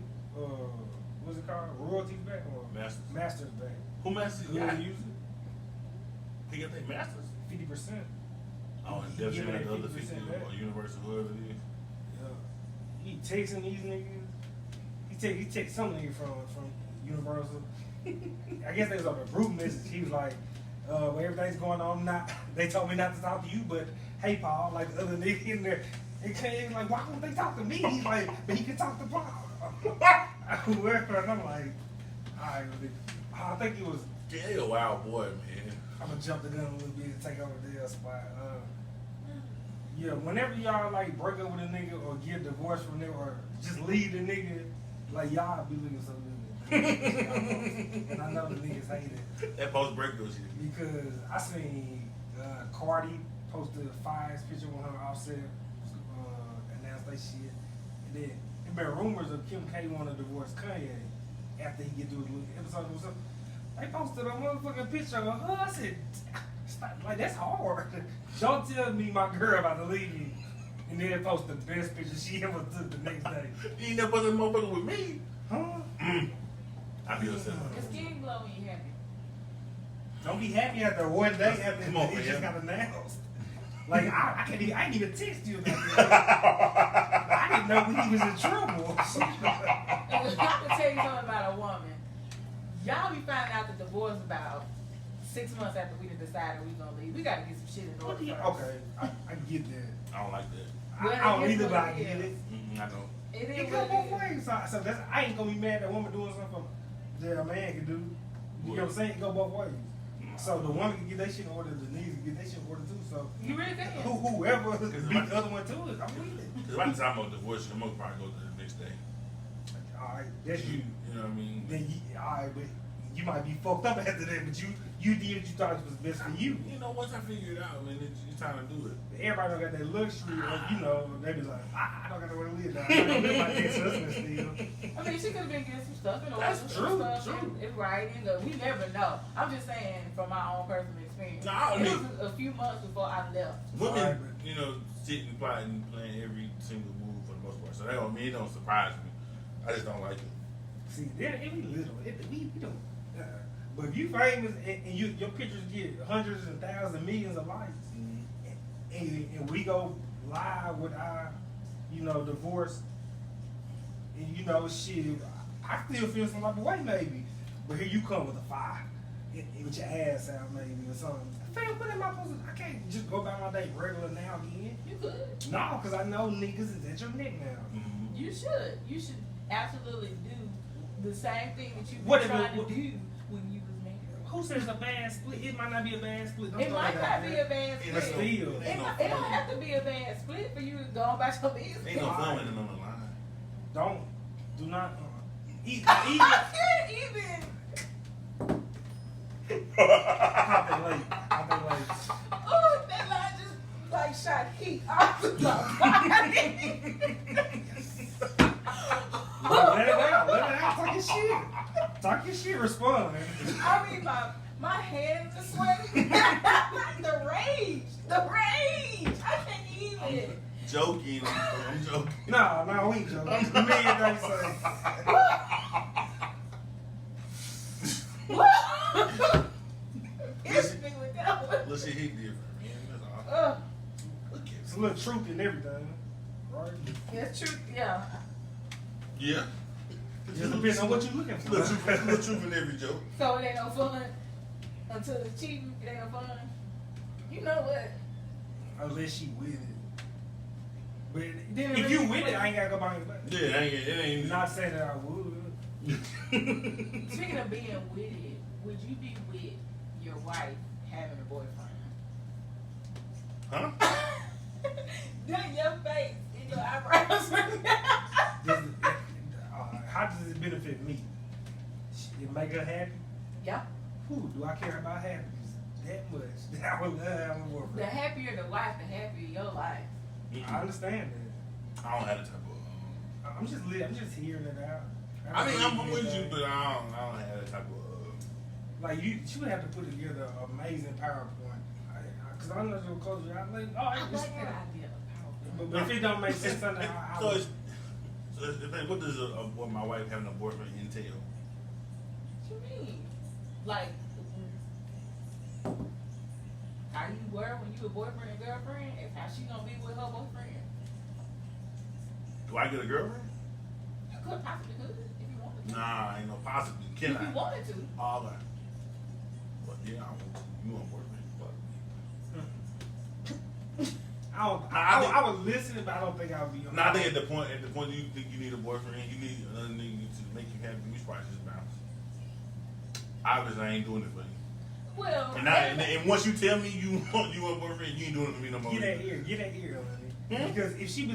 Speaker 3: what's it called? Royalties back or masters back.
Speaker 1: Who masters?
Speaker 3: Who
Speaker 1: Yeah.
Speaker 3: use it?
Speaker 1: He got their masters.
Speaker 3: 50%.
Speaker 1: Oh, and
Speaker 3: He
Speaker 1: definitely
Speaker 3: giving
Speaker 1: the other
Speaker 3: that
Speaker 1: 50
Speaker 3: back.
Speaker 1: or Universal, whoever it is.
Speaker 3: Yeah. He texting these niggas. He text some nigga from Universal. I guess they was on a group message. He was like, well, everything's going on. They told me not to talk to you, but hey, Paul, like the other nigga in there. And Kanye was like, why won't they talk to me? He's like, but he can talk to Paul. Whoever, and I'm like, all right, I think it was.
Speaker 1: Yeah, you a wild boy, man.
Speaker 3: I'm gonna jump the gun a little bit and take over their spot. Yeah, whenever y'all like break up with a nigga or get divorced from nigga or just leave the nigga, like y'all be looking so good. And I know the niggas hate it.
Speaker 1: That post break goes here.
Speaker 3: Because I seen Cardi posted a Fire's picture with her Offset, announced that shit. And then there been rumors of Kim K want to divorce Kanye after he get through his little episode or something. They posted a motherfucking picture of her. I said, stop, like that's hard. Don't tell me my girl about to leave me. And then post the best picture she ever took the next day.
Speaker 1: You ain't never posted a motherfucker with me.
Speaker 3: Huh?
Speaker 1: I feel upset.
Speaker 2: Your skin glow when you happy.
Speaker 3: Don't be happy after one day after
Speaker 1: Come on,
Speaker 3: it
Speaker 1: man.
Speaker 3: just got announced. Like I ain't even text you about that. I didn't know he was in trouble.
Speaker 2: And I can tell you something about a woman. Y'all be finding out the divorce about 6 months after we done decided we gonna leave. We gotta get some shit in order first.
Speaker 3: Okay, I get that.
Speaker 1: I don't like that.
Speaker 3: I don't either, but I get it.
Speaker 1: I don't.
Speaker 2: It
Speaker 3: It
Speaker 2: is
Speaker 3: go
Speaker 2: what
Speaker 3: both
Speaker 2: it is.
Speaker 3: ways. So that's I ain't gonna be mad at a woman doing something that a man can do. You know what I'm saying? It go both ways. So the woman can get that shit in order, the niggas can get that shit in order too. So
Speaker 2: You really can.
Speaker 3: whoever beat the other one to it, I'm with it.
Speaker 1: Because by the time I'm divorced, I'm gonna probably go to the next day.
Speaker 3: All right, that's you.
Speaker 1: You know what I mean?
Speaker 3: Then all right, but you might be fucked up after that. But you did what you thought was best for you.
Speaker 1: You know, once I figure it out, man, it's time to do it.
Speaker 3: Everybody don't got that luxury of, they be like, I don't got nowhere to live now. I don't live my ex-husband still.
Speaker 2: I mean, she could have been getting some stuff in order.
Speaker 1: That's
Speaker 2: some
Speaker 1: true,
Speaker 2: stuff
Speaker 1: true.
Speaker 2: in writing. We never know. I'm just saying from my own personal experience.
Speaker 1: No, I
Speaker 2: it
Speaker 1: mean-
Speaker 2: was a few months before I left.
Speaker 1: Women,
Speaker 3: All right,
Speaker 1: sitting, plotting, playing every single move for the most part. So that don't mean it don't surprise me. I just don't like it.
Speaker 3: See, it be little. We don't. But if you famous and your pictures get hundreds and thousands, millions of likes, and we go lie without, divorce. And shit, I still feel some type of way maybe. But here you come with a fire. With your ass out maybe or something. Fam, what am I supposed to? I can't just go about my day regular now again.
Speaker 2: You could.
Speaker 3: No, because I know niggas is at your neck now.
Speaker 1: Mm-hmm.
Speaker 2: You should. You should absolutely do the same thing that you
Speaker 3: What
Speaker 2: were
Speaker 3: if
Speaker 2: trying
Speaker 3: it-
Speaker 2: to do when you was married.
Speaker 3: Who says a bad split? It might not be a bad split. Don't
Speaker 2: It
Speaker 3: throw
Speaker 2: might
Speaker 3: that
Speaker 2: not
Speaker 3: out
Speaker 2: be
Speaker 3: there.
Speaker 2: a bad
Speaker 1: It
Speaker 2: split.
Speaker 3: Still.
Speaker 2: It don't have to be a bad split for you to go about your business.
Speaker 1: Ain't no fun winning on the line.
Speaker 3: Do not. Eat.
Speaker 2: I can't even.
Speaker 3: I've been late.
Speaker 2: Oh, that line just like shot heat off the body.
Speaker 3: Let it out. Talk your shit. Talk your shit. Respond.
Speaker 2: I mean, my hands are sweating. The rage. I can't even.
Speaker 1: Joking. I'm joking.
Speaker 3: No, we ain't joking. A million things say.
Speaker 2: It's me with that one.
Speaker 1: Let's see, he different, man. That's all. Look at
Speaker 3: It's a little truth in everything, right?
Speaker 2: That's true. Yeah.
Speaker 1: Yeah.
Speaker 3: Just depends on what you're looking for.
Speaker 1: Little truth in every joke.
Speaker 2: So it ain't no fun until it's cheating. It ain't no fun. You know what?
Speaker 3: Unless she with it. But
Speaker 2: Then
Speaker 3: if
Speaker 2: really
Speaker 3: you with
Speaker 2: with
Speaker 3: it, I ain't gotta go buy it back.
Speaker 1: Yeah, it ain't.
Speaker 3: Not saying that I would.
Speaker 2: Speaking of being with it, would you be with your wife having a boyfriend?
Speaker 1: Huh?
Speaker 2: Doing your face and your eyebrows.
Speaker 3: How does it benefit me? It make her happy?
Speaker 2: Yeah.
Speaker 3: Who do I care about happiness that much? That I would love having a
Speaker 2: The
Speaker 3: boyfriend.
Speaker 2: happier the wife, the happier your life.
Speaker 3: I understand
Speaker 1: I don't have the type of.
Speaker 3: that. I'm just hearing it out.
Speaker 1: I mean, I'm with you, but I don't have that type of.
Speaker 3: Like she would have to put together an amazing PowerPoint. Cause I'm not so close to it. I'm like,
Speaker 2: I like that idea of power.
Speaker 3: but if it don't make sense, I
Speaker 1: So what does what my wife having a boyfriend entail?
Speaker 2: What you mean? Like, how you were when you were boyfriend and girlfriend is how she gonna be with her boyfriend.
Speaker 1: Do I get a girlfriend?
Speaker 2: You could possibly could if you wanted to.
Speaker 1: Nah, ain't no possibly. Can
Speaker 2: If you
Speaker 1: I?
Speaker 2: wanted to.
Speaker 1: All right. But yeah, I want you want a boyfriend. But
Speaker 3: I would listen, but I don't think I would be.
Speaker 1: I think at the point you think you need a boyfriend, you need another nigga to make you happy. You probably just bounce. Obviously, I ain't doing it for you.
Speaker 2: Well,
Speaker 1: And once you tell me you want a boyfriend, you ain't doing it for me no more.
Speaker 3: Get that ear, honey.
Speaker 1: Hmm?
Speaker 3: Because if you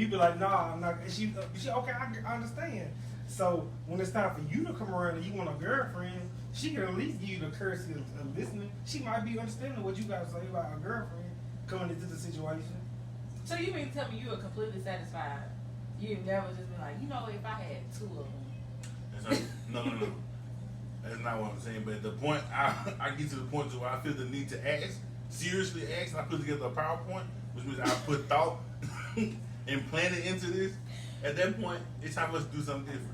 Speaker 3: be like, nah, I'm not. If she okay, I understand. So when it's time for you to come around and you want a girlfriend, she can at least give you the courtesy of listening. She might be understanding what you got to say about a girlfriend coming into the situation.
Speaker 2: so you mean to tell me you were completely satisfied? You've never just been like, if I had two of them.
Speaker 1: No. That's not what I'm saying. But at the point, I get to the point to where I feel the need to seriously ask, and I put together a PowerPoint, which means I put thought and plan it into this. At that point, it's time for us to do something different.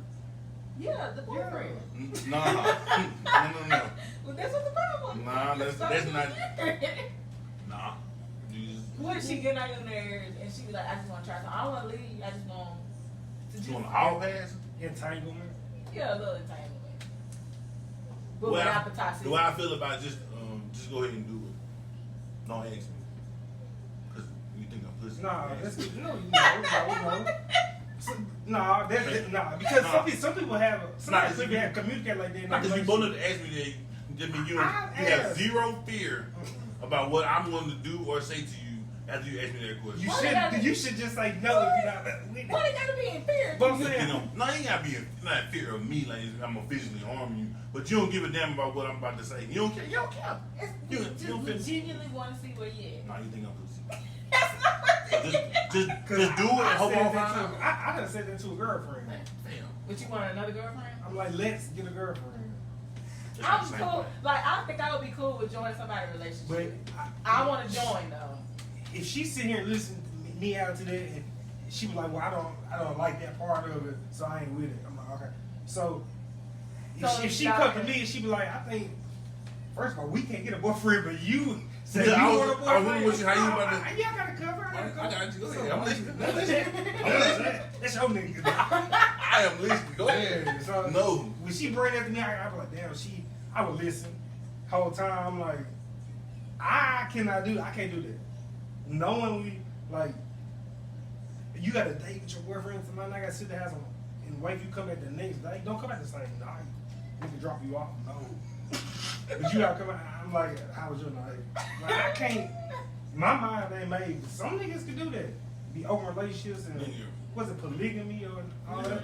Speaker 2: Yeah, the boyfriend.
Speaker 1: No.
Speaker 2: Well, that's what the problem.
Speaker 1: Nah, that's not.
Speaker 2: different.
Speaker 1: Nah. You just,
Speaker 2: What if she get on your nerves and she be like, I just want to try something. I don't want to leave. I just want to
Speaker 1: you want a hall pass?
Speaker 3: Entanglement.
Speaker 2: Yeah, a little entanglement. But
Speaker 1: Well,
Speaker 2: without the toxicity.
Speaker 1: the way I feel about just go ahead and do it. Don't ask me. Because you think I'm pussy.
Speaker 3: Nah,
Speaker 1: Ask
Speaker 3: that's
Speaker 1: me.
Speaker 3: no. Because some people have communicate like that.
Speaker 1: Not because you both have to ask me that mean you have zero fear about what I'm going to do or say to you after you ask me that question.
Speaker 3: You should just say no if you're not with it.
Speaker 2: Why they gotta be in fear?
Speaker 3: But I'm saying,
Speaker 1: No, you ain't gotta be not in fear of me, like I'm gonna physically harm you, but you don't give a damn about what I'm about to say. You don't care. You don't care. You don't
Speaker 2: genuinely want to see where you at.
Speaker 1: No, you think I'm pussy.
Speaker 2: That's not what
Speaker 1: So just do it and hope I'll find out.
Speaker 3: I done said that to a girlfriend.
Speaker 1: Damn.
Speaker 2: But you want another girlfriend?
Speaker 3: I'm like, let's get a girlfriend.
Speaker 2: I'm cool. Like, I think I would be cool with joining somebody's relationship.
Speaker 3: But
Speaker 2: I want to join though.
Speaker 3: if she sit here and listen me out to that, and she be like, well, I don't like that part of it, so I ain't with it. I'm like, okay. So if she come to me and she be like, I think, first of all, we can't get a boyfriend, but you Say,
Speaker 1: Yeah,
Speaker 3: you
Speaker 1: I was
Speaker 3: want a boyfriend?
Speaker 1: wondering what you- how you about to-
Speaker 3: Yeah, I got a cover.
Speaker 1: I got you. Go ahead. I'm listening.
Speaker 3: That's your nigga.
Speaker 1: I am listening. Go ahead.
Speaker 3: Yeah, so
Speaker 1: No.
Speaker 3: when she bring that to me, I be like, damn, I would listen. Whole time, I'm like, I can't do that. Knowingly, like, you got a date with your boyfriend, somebody I got to sit there and wait for you come back the next day. Don't come back the same night. We can drop you off. No. But you got to come out. I'm like, how was your night? Like, I can't. My mind ain't made. Some niggas can do that. Be open relationships and was it polygamy or all that?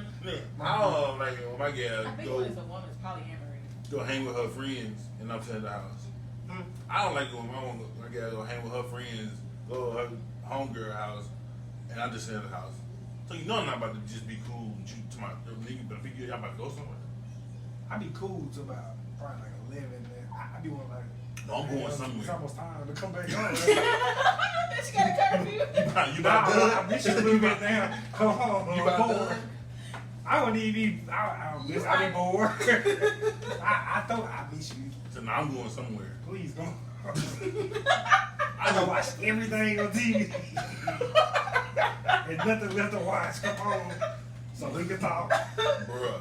Speaker 1: I don't like when my gal
Speaker 2: I think
Speaker 1: go
Speaker 2: when it's a woman's polyamory.
Speaker 1: go hang with her friends and I'm to the house. I don't like it when my gal go hang with her friends, go to her homegirl house, and I just sit in the house. So you know I'm not about to just be cool and shoot to my nigga, but figure y'all about to go somewhere.
Speaker 3: I be cool to about probably like 11. Man. I be one like.
Speaker 1: No, I'm going somewhere.
Speaker 3: It's almost time to come back home.
Speaker 2: She got a curfew.
Speaker 1: You about done?
Speaker 3: I miss you a little bit now. Come on,
Speaker 1: You about
Speaker 3: bored.
Speaker 1: done?
Speaker 3: I wouldn't even be. I be bored. I thought I miss you.
Speaker 1: So now I'm going somewhere.
Speaker 3: Please go. I done watch everything on TV. There's nothing left to watch. Come on. So we can talk.
Speaker 1: Bruh.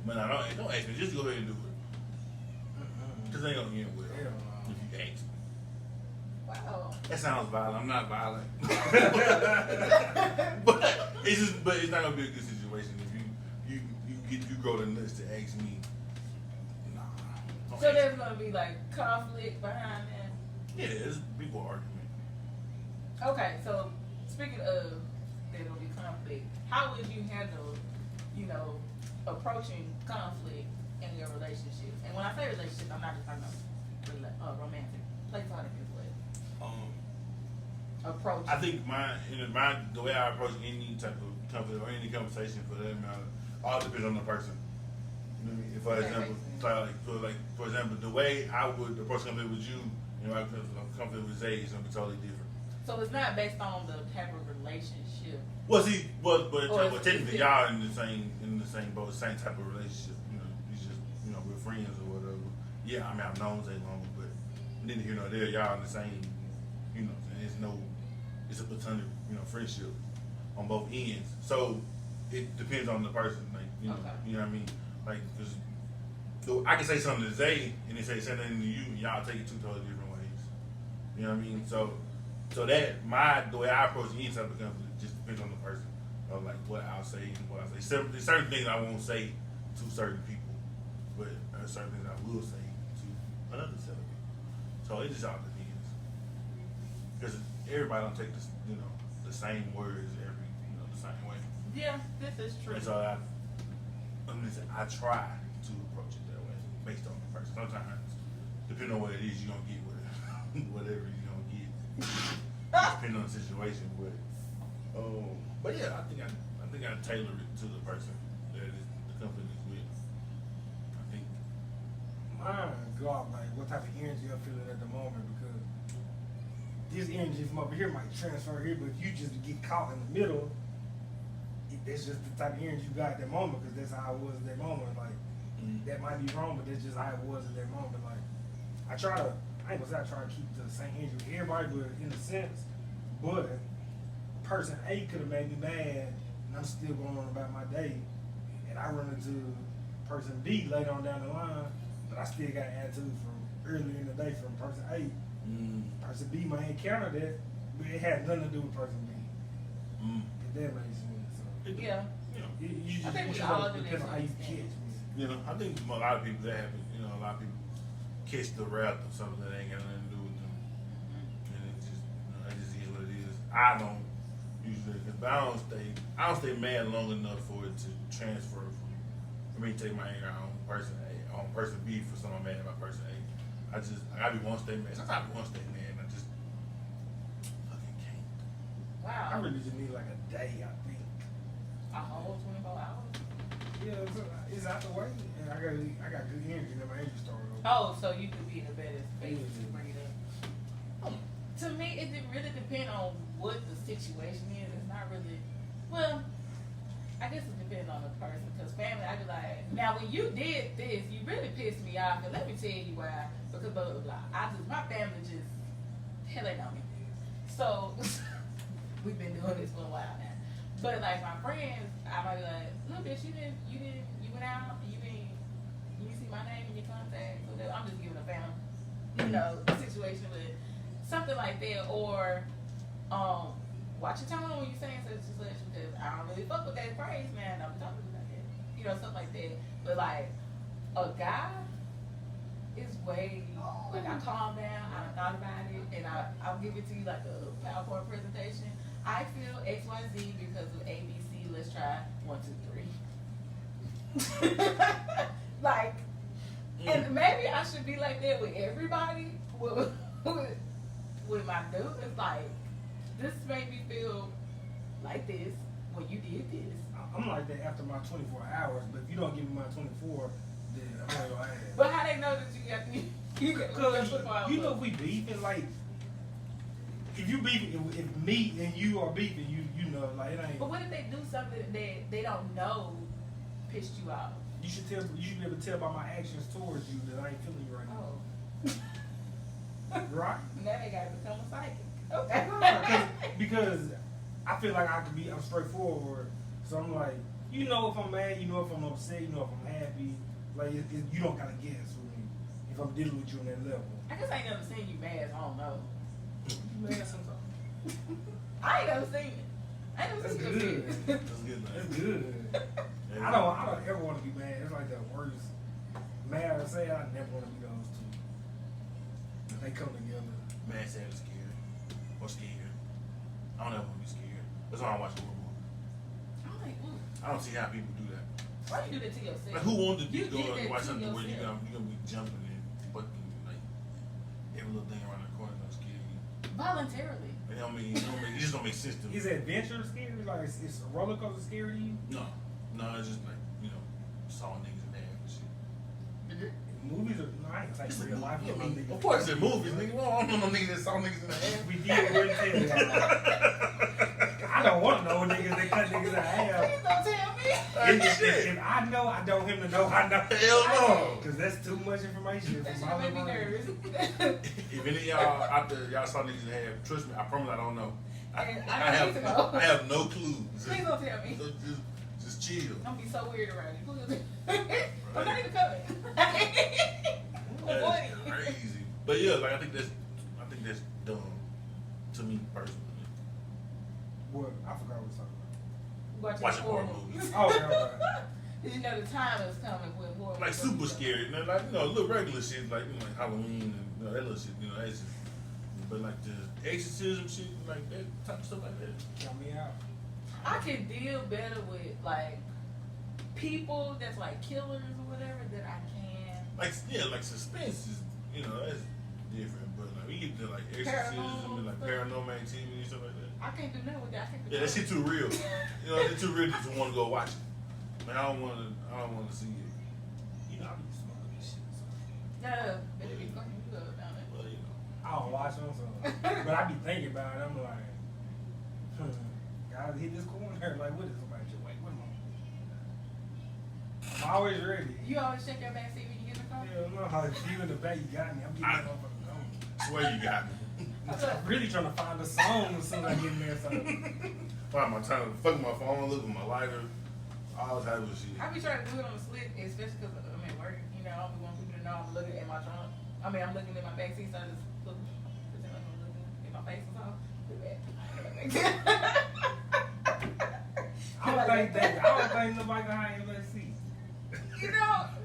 Speaker 1: Man, don't ask me. Just go ahead and do it. Cause ain't gonna end well.
Speaker 3: Hell no.
Speaker 1: If you ask me.
Speaker 2: Wow.
Speaker 1: That sounds violent. I'm not violent. but it's not gonna be a good situation if you grow the nuts to ask me. Nah. Don't
Speaker 2: So
Speaker 1: ask
Speaker 2: there's gonna be like conflict behind that.
Speaker 1: me. Yeah, there's people argument.
Speaker 2: Okay, so speaking of there's gonna be conflict, how would you handle, approaching conflict in your relationship? And when I say relationship, I'm not just talking about romantic, platonic as well. Approach.
Speaker 1: I think the way I approach any type of conflict or any conversation for that matter, all depends on the person. You know what I mean? For example, for example, the way I would approach conflict with you, conflict with Zay is gonna be totally different.
Speaker 2: So it's not based on the type of relationship.
Speaker 1: Well, see, but
Speaker 2: Or
Speaker 1: technically y'all in the same boat, same type of relationship. You just we're friends or whatever. Yeah, I mean I've known Zay longer, but neither here nor there. Y'all in the same, and it's a platonic, friendship on both ends. So it depends on the person, you know what I mean? Like, cause I can say something to Zay and they say something to you, and y'all take it two totally different ways. You know what I mean? So that the way I approach any type of conflict just depends on the person, of like what I'll say and what I say. There's certain things I won't say to certain people, but there's certain things I will say to another set of people. So it just all depends, because everybody don't take the same words the same way.
Speaker 2: Yeah, this is true.
Speaker 1: And so I try to approach it that way based on the person. Sometimes, depending on what it is, you're gonna get whatever you're gonna get. Depending on the situation, but yeah, I think I tailor it to the person that the company is with. I think
Speaker 3: Mine go off like what type of energy I'm feeling at the moment, because this energy from over here might transfer here, but if you just get caught in the middle, that's just the type of energy you got at that moment, because that's how it was at that moment. Like, that might be wrong, but that's just how it was at that moment. Like, I ain't gonna say I try to keep the same energy with everybody, but in a sense, but person A could have made me mad, and I'm still going on about my day, and I run into person B later on down the line, but I still got attitude from earlier in the day from person A. Person B might encounter that, but it had nothing to do with person B. If that makes sense. So,
Speaker 2: Yeah.
Speaker 3: you
Speaker 2: I think we
Speaker 3: just
Speaker 2: all do
Speaker 3: depends
Speaker 2: that
Speaker 3: on how you
Speaker 2: to an
Speaker 3: catch
Speaker 2: extent.
Speaker 3: me.
Speaker 1: I think a lot of people that happen. A lot of people catch the wrath of something that ain't got nothing to do with them, and it just is what it is. I don't usually, but I don't stay mad long enough for it to transfer for me to take my anger on person A, on person B for someone mad about person A. I gotta be one stay mad. Sometimes I be one stay mad, and I just fucking can't.
Speaker 2: Wow.
Speaker 3: I really just need like a day, I think.
Speaker 2: A whole 24 hours?
Speaker 3: Yeah, it's out the way, and I got good energy, and my energy started over.
Speaker 2: Oh, so you could be in a better space to bring it up. To me, it really depends on what the situation is. It's not really, well, I guess it depends on the person. Because family, I be like, now when you did this, you really pissed me off. And let me tell you why. Because blah, blah, blah. My family just hell they know me. So we've been doing this for a while now. But like my friends, I might be like, look, bitch, you went out, you didn't see my name in your contacts. So I'm just giving a family, situation with something like that, or watch your tone when you're saying such and such, because I don't really fuck with that phrase, man. I'm talking about that, stuff like that. But like a guy is way like I calm down, I thought about it, and I'll give it to you like a PowerPoint presentation. I feel XYZ because of ABC. Let's try 1, 2, 3. Like, and maybe I should be like that with everybody. With my dude, it's like this made me feel like this when you did this.
Speaker 3: I'm like that after my 24 hours, but if you don't give me my 24, then I'm going to ask.
Speaker 2: But how they know that you got
Speaker 3: Because you know if we beefing, like if you beefing, if me and you are beefing, you know, like it ain't.
Speaker 2: But what if they do something that they don't know pissed you off?
Speaker 3: You should be able to tell by my actions towards you that I ain't feeling you right now.
Speaker 2: Oh.
Speaker 3: Right?
Speaker 2: Now they gotta become a psychic. Okay.
Speaker 3: because I feel like I'm straightforward. So I'm like, if I'm mad, if I'm upset, if I'm happy, like you don't gotta guess with me if I'm dealing with you on that level.
Speaker 2: I guess I ain't never seen you mad, so I don't know.
Speaker 3: You mad sometimes.
Speaker 2: I ain't never seen it. I ain't never
Speaker 3: That's
Speaker 2: seen
Speaker 3: good.
Speaker 2: you
Speaker 1: That's good, man.
Speaker 3: That's good. I don't ever want to be mad. It's like the worst. Mad or sad, I never want to be those two. If they come together.
Speaker 1: Mad, sad, or scared. Or scared. I don't ever want to be scared. That's why I watch horror movies.
Speaker 2: I'm like, ooh.
Speaker 1: I don't see how people do that.
Speaker 2: Why you do that to yourself?
Speaker 1: Like, who wanted to
Speaker 2: You
Speaker 1: go
Speaker 2: did that
Speaker 1: and watch
Speaker 2: to
Speaker 1: something where you're
Speaker 2: yourself.
Speaker 1: gonna be jumping and fucking like every little thing around the corner gonna scare you.
Speaker 2: Voluntarily.
Speaker 1: It just don't make sense to me.
Speaker 3: Is adventure scary? Like, it's a roller coaster scary to you?
Speaker 1: No, it's just like saw niggas in half and shit.
Speaker 3: Movies are nice. Like
Speaker 1: It's
Speaker 3: real life.
Speaker 1: I mean, of course, they're movies, nigga. Well, I don't know no niggas that saw niggas in the half.
Speaker 3: We did really tell you. I don't want to know niggas that cut niggas in half.
Speaker 2: Please don't tell me.
Speaker 3: If I know, I don't him to know I know.
Speaker 1: Hell no.
Speaker 3: Because that's too much information.
Speaker 2: That
Speaker 3: for
Speaker 2: shit
Speaker 3: my
Speaker 2: made me
Speaker 3: brain.
Speaker 2: nervous.
Speaker 1: If any of y'all out there, y'all saw niggas in half, trust me, I promise I don't know.
Speaker 2: I don't need to know.
Speaker 1: I have no clue.
Speaker 2: Please don't tell me.
Speaker 1: Just chill.
Speaker 2: I'm gonna be so weird around you. I'm not even coming.
Speaker 1: That's crazy. But yeah, like I think that's dumb to me personally.
Speaker 3: What? I forgot what we was talking
Speaker 2: Watching
Speaker 1: Horror movies.
Speaker 3: about. Oh, yeah, right.
Speaker 2: Did you know the time is coming when horror
Speaker 1: Like
Speaker 2: movies
Speaker 1: super
Speaker 2: come?
Speaker 1: scary. Like little regular shit, like like Halloween and that little shit. That's just. But like the exorcism shit, like that type of stuff like that.
Speaker 3: Count me out.
Speaker 2: I can deal better with like people that's like killers or whatever than I can.
Speaker 1: Like suspense is that's different. But like we get to like exorcism and like paranormal activity and stuff like that.
Speaker 2: I can't do nothing with that. I can't do
Speaker 1: Yeah, that shit too real. It's too real to want to go watch it. Man, I don't want to see it.
Speaker 3: I be smoking this shit. So.
Speaker 2: No, better be fucking good down there.
Speaker 1: Well,
Speaker 3: I don't watch them, so. But I be thinking about it. I'm like, gotta hit this corner. Like, what is somebody just wait? What am I? I'm always ready.
Speaker 2: You always check your back seat when you get in the car?
Speaker 3: Hell no, if you in the back, you got me. I'm getting that motherfucker going.
Speaker 1: swear you got me.
Speaker 3: I'm really trying to find a song as soon as I get in there. So.
Speaker 1: Find my time, fucking my phone, look at my lighter, all type of shit.
Speaker 2: I be trying to do it on the slick, especially because I'm at work. I don't be wanting people to know I'm looking at my trunk. I'm looking at my back seat, so I just look, pretend like I'm looking at my face or something. Do that.
Speaker 3: I don't think nobody can hide your back seat.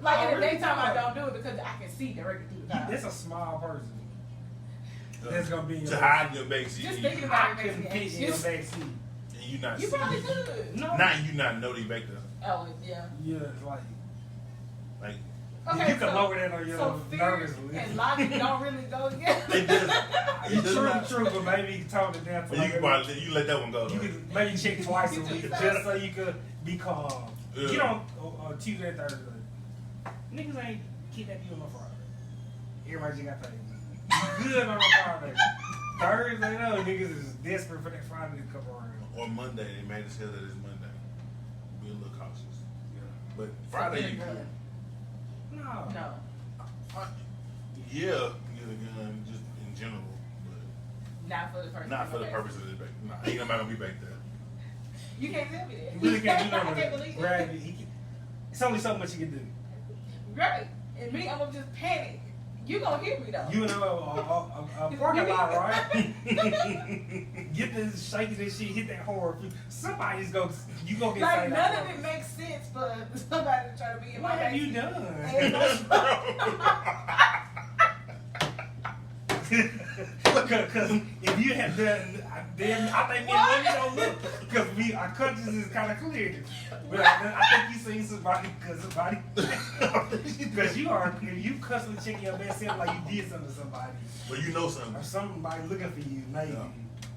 Speaker 2: Like in the daytime, I don't do it because I can see directly through the car.
Speaker 3: That's a small person. That's gonna be in your
Speaker 1: to hide in your back seat.
Speaker 2: Just
Speaker 1: and
Speaker 2: thinking
Speaker 1: you,
Speaker 2: about
Speaker 3: I
Speaker 2: it makes
Speaker 3: couldn't
Speaker 2: me
Speaker 3: fit in your
Speaker 2: anxious.
Speaker 3: back seat.
Speaker 1: and you not
Speaker 2: You
Speaker 1: see
Speaker 2: probably
Speaker 1: it.
Speaker 2: could.
Speaker 3: No.
Speaker 1: Now you not know they back there.
Speaker 2: Oh, yeah.
Speaker 3: Yeah, it's like
Speaker 1: Like
Speaker 3: you can lower that on your
Speaker 2: so fear
Speaker 3: nervous list.
Speaker 2: and logic don't really go together.
Speaker 1: it does. It does
Speaker 3: True,
Speaker 1: not.
Speaker 3: true, but maybe you tone it down.
Speaker 1: But you can probably you let that one go.
Speaker 3: you
Speaker 1: Though.
Speaker 3: could maybe check twice a
Speaker 2: You
Speaker 3: week
Speaker 2: do
Speaker 3: just so you could be calm.
Speaker 1: Yeah.
Speaker 3: Get on Tuesday and Thursday. Niggas ain't kidnapping you on a Friday. Everybody just got things. You good on a Friday. Thursday, no, niggas is desperate for that Friday to come around.
Speaker 1: Or Monday, they made us tell that it's Monday. Be a little cautious.
Speaker 3: Yeah.
Speaker 1: But Friday, you good.
Speaker 3: No.
Speaker 2: No.
Speaker 1: Yeah, get a gun just in general, but
Speaker 2: Not for the person.
Speaker 1: Not for the purpose of this back. Nah, ain't nobody gonna be back there.
Speaker 2: You can't tell me that.
Speaker 3: You really can't do
Speaker 2: I
Speaker 3: nothing.
Speaker 2: can't believe
Speaker 3: Grab
Speaker 2: it.
Speaker 3: it. It's only so much you can do.
Speaker 2: Right. And me, I'm gonna just panic. You gonna hit me though.
Speaker 3: You know, a parking lot, right? Get this, shaking this shit, hit that horror. Somebody's gonna, you gonna get
Speaker 2: like
Speaker 3: saved.
Speaker 2: none of it makes sense for somebody to try to be in
Speaker 3: What
Speaker 2: my
Speaker 3: have you
Speaker 2: backseat.
Speaker 3: done? Because if you had done, then I think me and you don't look. Because our conscience is kind of clear. But I think you seen somebody, because you constantly checking your best self like you did something to somebody.
Speaker 1: But you know something.
Speaker 3: Or somebody looking for you, maybe.
Speaker 1: Yeah.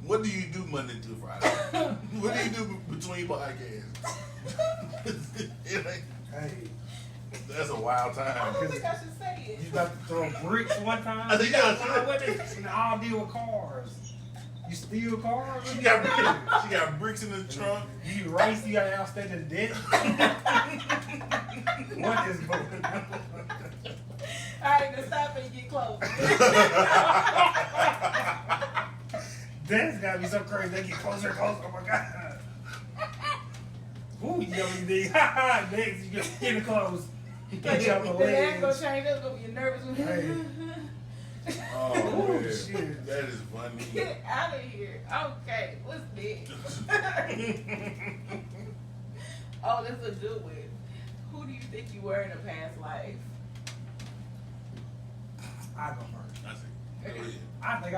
Speaker 1: What do you do Monday through Friday? What do you do between podcasts? It ain't-
Speaker 3: Hey,
Speaker 1: That's a wild
Speaker 2: I
Speaker 1: time.
Speaker 2: don't think I should say it.
Speaker 3: you about to throw bricks one time?
Speaker 1: I think
Speaker 3: you got
Speaker 1: that's-
Speaker 3: what is and all deal with cars. You steal cars?
Speaker 1: She got bricks in the trunk.
Speaker 3: You race, you got an outstanding debt. What is going on?
Speaker 2: Alright, now stop and get close.
Speaker 3: That's gotta be so crazy. They get closer and closer. Oh my god. Ooh, you yelling thing. Next, you get getting close. You
Speaker 2: The
Speaker 3: catch up the
Speaker 2: leg gonna
Speaker 3: legs.
Speaker 2: change up, gonna be nervous with
Speaker 3: Hey.
Speaker 1: Oh,
Speaker 3: Oh,
Speaker 1: man.
Speaker 3: shit.
Speaker 1: That is funny.
Speaker 2: Get out of here. Okay, what's this? Oh, that's a good one. Who do you think you were in a past life?
Speaker 3: I go first.
Speaker 1: I see. Go ahead.
Speaker 3: I think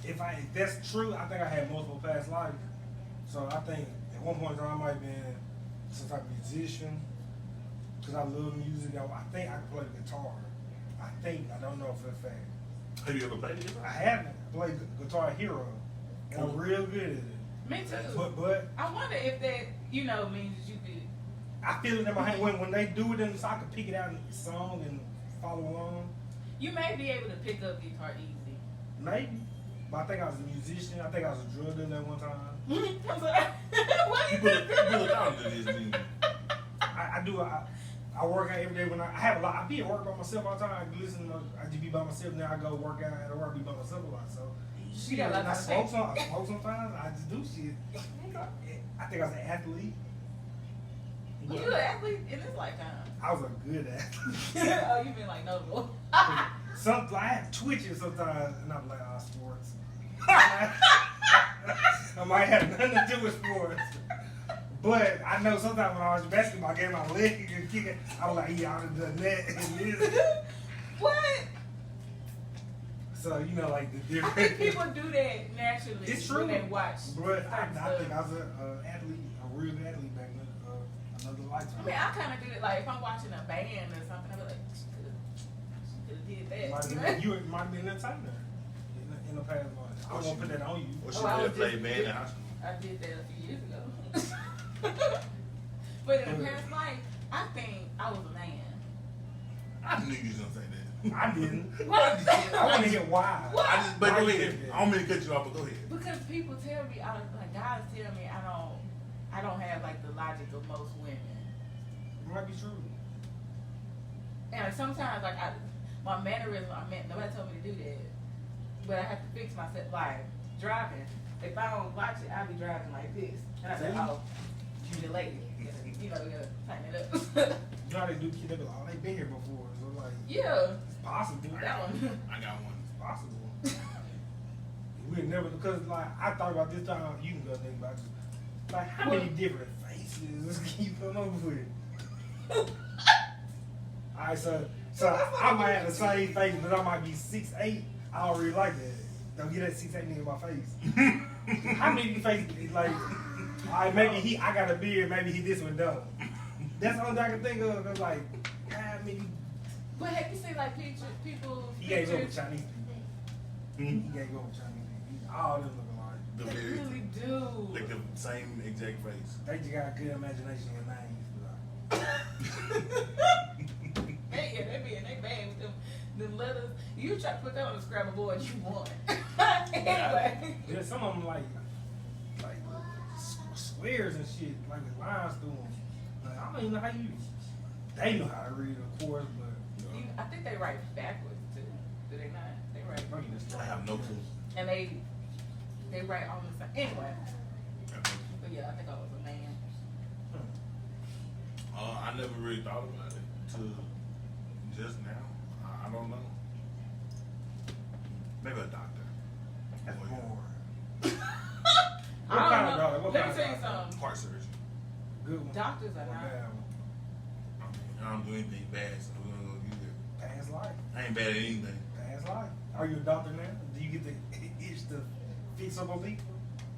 Speaker 3: if that's true, I think I had multiple past lives. So I think at one point in time I might have been some type of musician. Because I love music. I think I can play the guitar. I don't know for a fact.
Speaker 1: Have you ever played it?
Speaker 3: I haven't played the Guitar Hero. And I'm real good at it.
Speaker 2: Me too.
Speaker 3: But
Speaker 2: I wonder if that, means that you could.
Speaker 3: I feel it in my hand when they do it, so I can pick it out in the song and follow along.
Speaker 2: You may be able to pick up guitar easy.
Speaker 3: Maybe. But I think I was a musician. I think I was a drug dealer at one time.
Speaker 2: I'm sorry. What
Speaker 1: You
Speaker 2: you
Speaker 1: put a count to this, didn't you?
Speaker 3: I do. I work out every day when I have a lot. I be at work by myself all the time. I just be by myself. Now I go work out at work. I be by myself a lot. So
Speaker 2: You got a lot
Speaker 3: and I
Speaker 2: to
Speaker 3: smoke
Speaker 2: say.
Speaker 3: I smoke sometimes. I just do shit. I think I was an athlete.
Speaker 2: Were you an athlete in this lifetime?
Speaker 3: I was a good athlete.
Speaker 2: Oh, you mean like notable?
Speaker 3: I have twitches sometimes, and I'm like, sports. I might have nothing to do with sports. But I know sometimes when I was basketball game, my leg could kick it. I was like, yeah, I would have done that and this.
Speaker 2: What?
Speaker 3: So, like the
Speaker 2: I
Speaker 3: different.
Speaker 2: think people do that naturally.
Speaker 3: It's true.
Speaker 2: When they watch.
Speaker 3: But I
Speaker 2: certain
Speaker 3: think I
Speaker 2: stuff.
Speaker 3: was an athlete, a real good athlete back then, another lifetime.
Speaker 2: I mean, I kind of do it. Like if I'm watching a band or something, I'll be like, she could have did that.
Speaker 3: You might have been an entertainer in the past life. I won't put that on you.
Speaker 1: Or she
Speaker 2: Oh, I
Speaker 1: may
Speaker 2: was
Speaker 1: have played
Speaker 2: just-
Speaker 1: band in high school.
Speaker 2: I did that a few years ago. But in the past life, I think I was a man.
Speaker 1: I knew you was gonna say that.
Speaker 3: I didn't.
Speaker 2: What?
Speaker 3: I want to hear why.
Speaker 2: What?
Speaker 1: But go
Speaker 3: Why you
Speaker 1: ahead.
Speaker 3: did that?
Speaker 1: I don't mean to cut you off, but go ahead.
Speaker 2: Because people tell me, like guys tell me, I don't have like the logic of most women.
Speaker 3: It might be true.
Speaker 2: And like, sometimes, like my mannerism, nobody told me to do that, but I have to fix myself. Like driving, if I don't watch it, I'll be driving like this, and I say, "Oh, you the lady," you gotta tighten it up.
Speaker 3: You know how they do kids? They be like, oh, they been here before. So like,
Speaker 2: Yeah,
Speaker 3: it's possible.
Speaker 2: that one.
Speaker 1: I got one.
Speaker 3: It's possible. We'd never, because like I thought about this time. You can go think about it. Like how many different faces can you come up with? All right, so I might have the same face, but I might be 6'8". I don't really like that. Don't get that 6'8" nigga in my face. How many faces like? All right, maybe I got a beard. Maybe he this one don't. That's the only thing I can think of. Cause like, how many?
Speaker 2: But have you seen like people?
Speaker 3: He can't go with
Speaker 2: pictures?
Speaker 3: Chinese people. He can't go with Chinese people. All them looking like.
Speaker 1: The
Speaker 2: They
Speaker 1: very,
Speaker 2: really do.
Speaker 1: like the same exact face.
Speaker 3: They just got a good imagination and names.
Speaker 2: They be in their bag with them letters. You try to put that on the Scrabble board, you won. Anyway.
Speaker 3: Yeah, some of them like squares and shit, like with lines through them. Like, I don't even know how you. They know how to read, of course, but
Speaker 2: I think they write backwards too. Do they not? They write.
Speaker 1: I have no clue.
Speaker 2: And they They right on the same. Anyway. But yeah, I think I was a man.
Speaker 1: I never really thought about it till just now. I don't know. Maybe a doctor.
Speaker 3: That's
Speaker 1: Or,
Speaker 3: more.
Speaker 2: I don't
Speaker 3: kind of
Speaker 2: know.
Speaker 3: doctor? What
Speaker 2: Let
Speaker 3: kind
Speaker 2: me
Speaker 3: of
Speaker 2: tell you
Speaker 3: doctor?
Speaker 2: something.
Speaker 1: Heart surgeon.
Speaker 3: Good one.
Speaker 2: Doctors are
Speaker 3: Or
Speaker 2: not.
Speaker 3: bad one?
Speaker 1: I don't do anything bad, so we're gonna go get it.
Speaker 3: Past life.
Speaker 1: I ain't bad at anything.
Speaker 3: Past life. Are you a doctor now? Do you get the itch to fix up on people?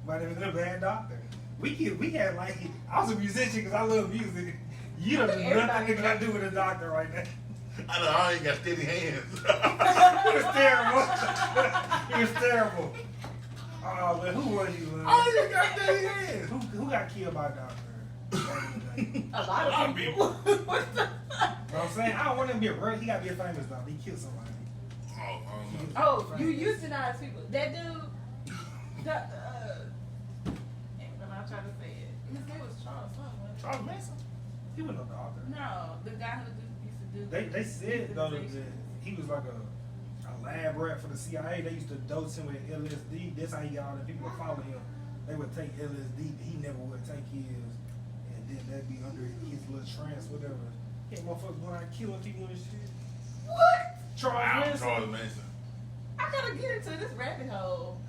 Speaker 3: Might have been a bad doctor. We had like, I was a musician because I love music. You don't do nothing that I do with a doctor right now.
Speaker 1: I know I ain't got steady hands.
Speaker 3: It was terrible. It was terrible. Oh, but who was you, man?
Speaker 1: I ain't got steady hands.
Speaker 3: Who got killed by a doctor back in the day?
Speaker 2: A lot of people. What the?
Speaker 3: You know what I'm saying? I don't want him to be a real, he got to be a famous doctor. He killed somebody.
Speaker 2: Oh, you euthanize people. That dude, when I try to say it, his name was Charles something.
Speaker 1: Charles Manson.
Speaker 3: He wasn't a doctor.
Speaker 2: No, the guy who used to do.
Speaker 3: They said though that he was like a lab rat for the CIA. They used to dose him with LSD. That's how he got all the people to follow him. They would take LSD, he never would take his, and then they'd be under his little trance, whatever. Yeah, motherfuckers going out killing people and shit.
Speaker 2: What?
Speaker 3: Charles Manson.
Speaker 1: Charles Manson.
Speaker 2: I gotta get into this rabbit hole.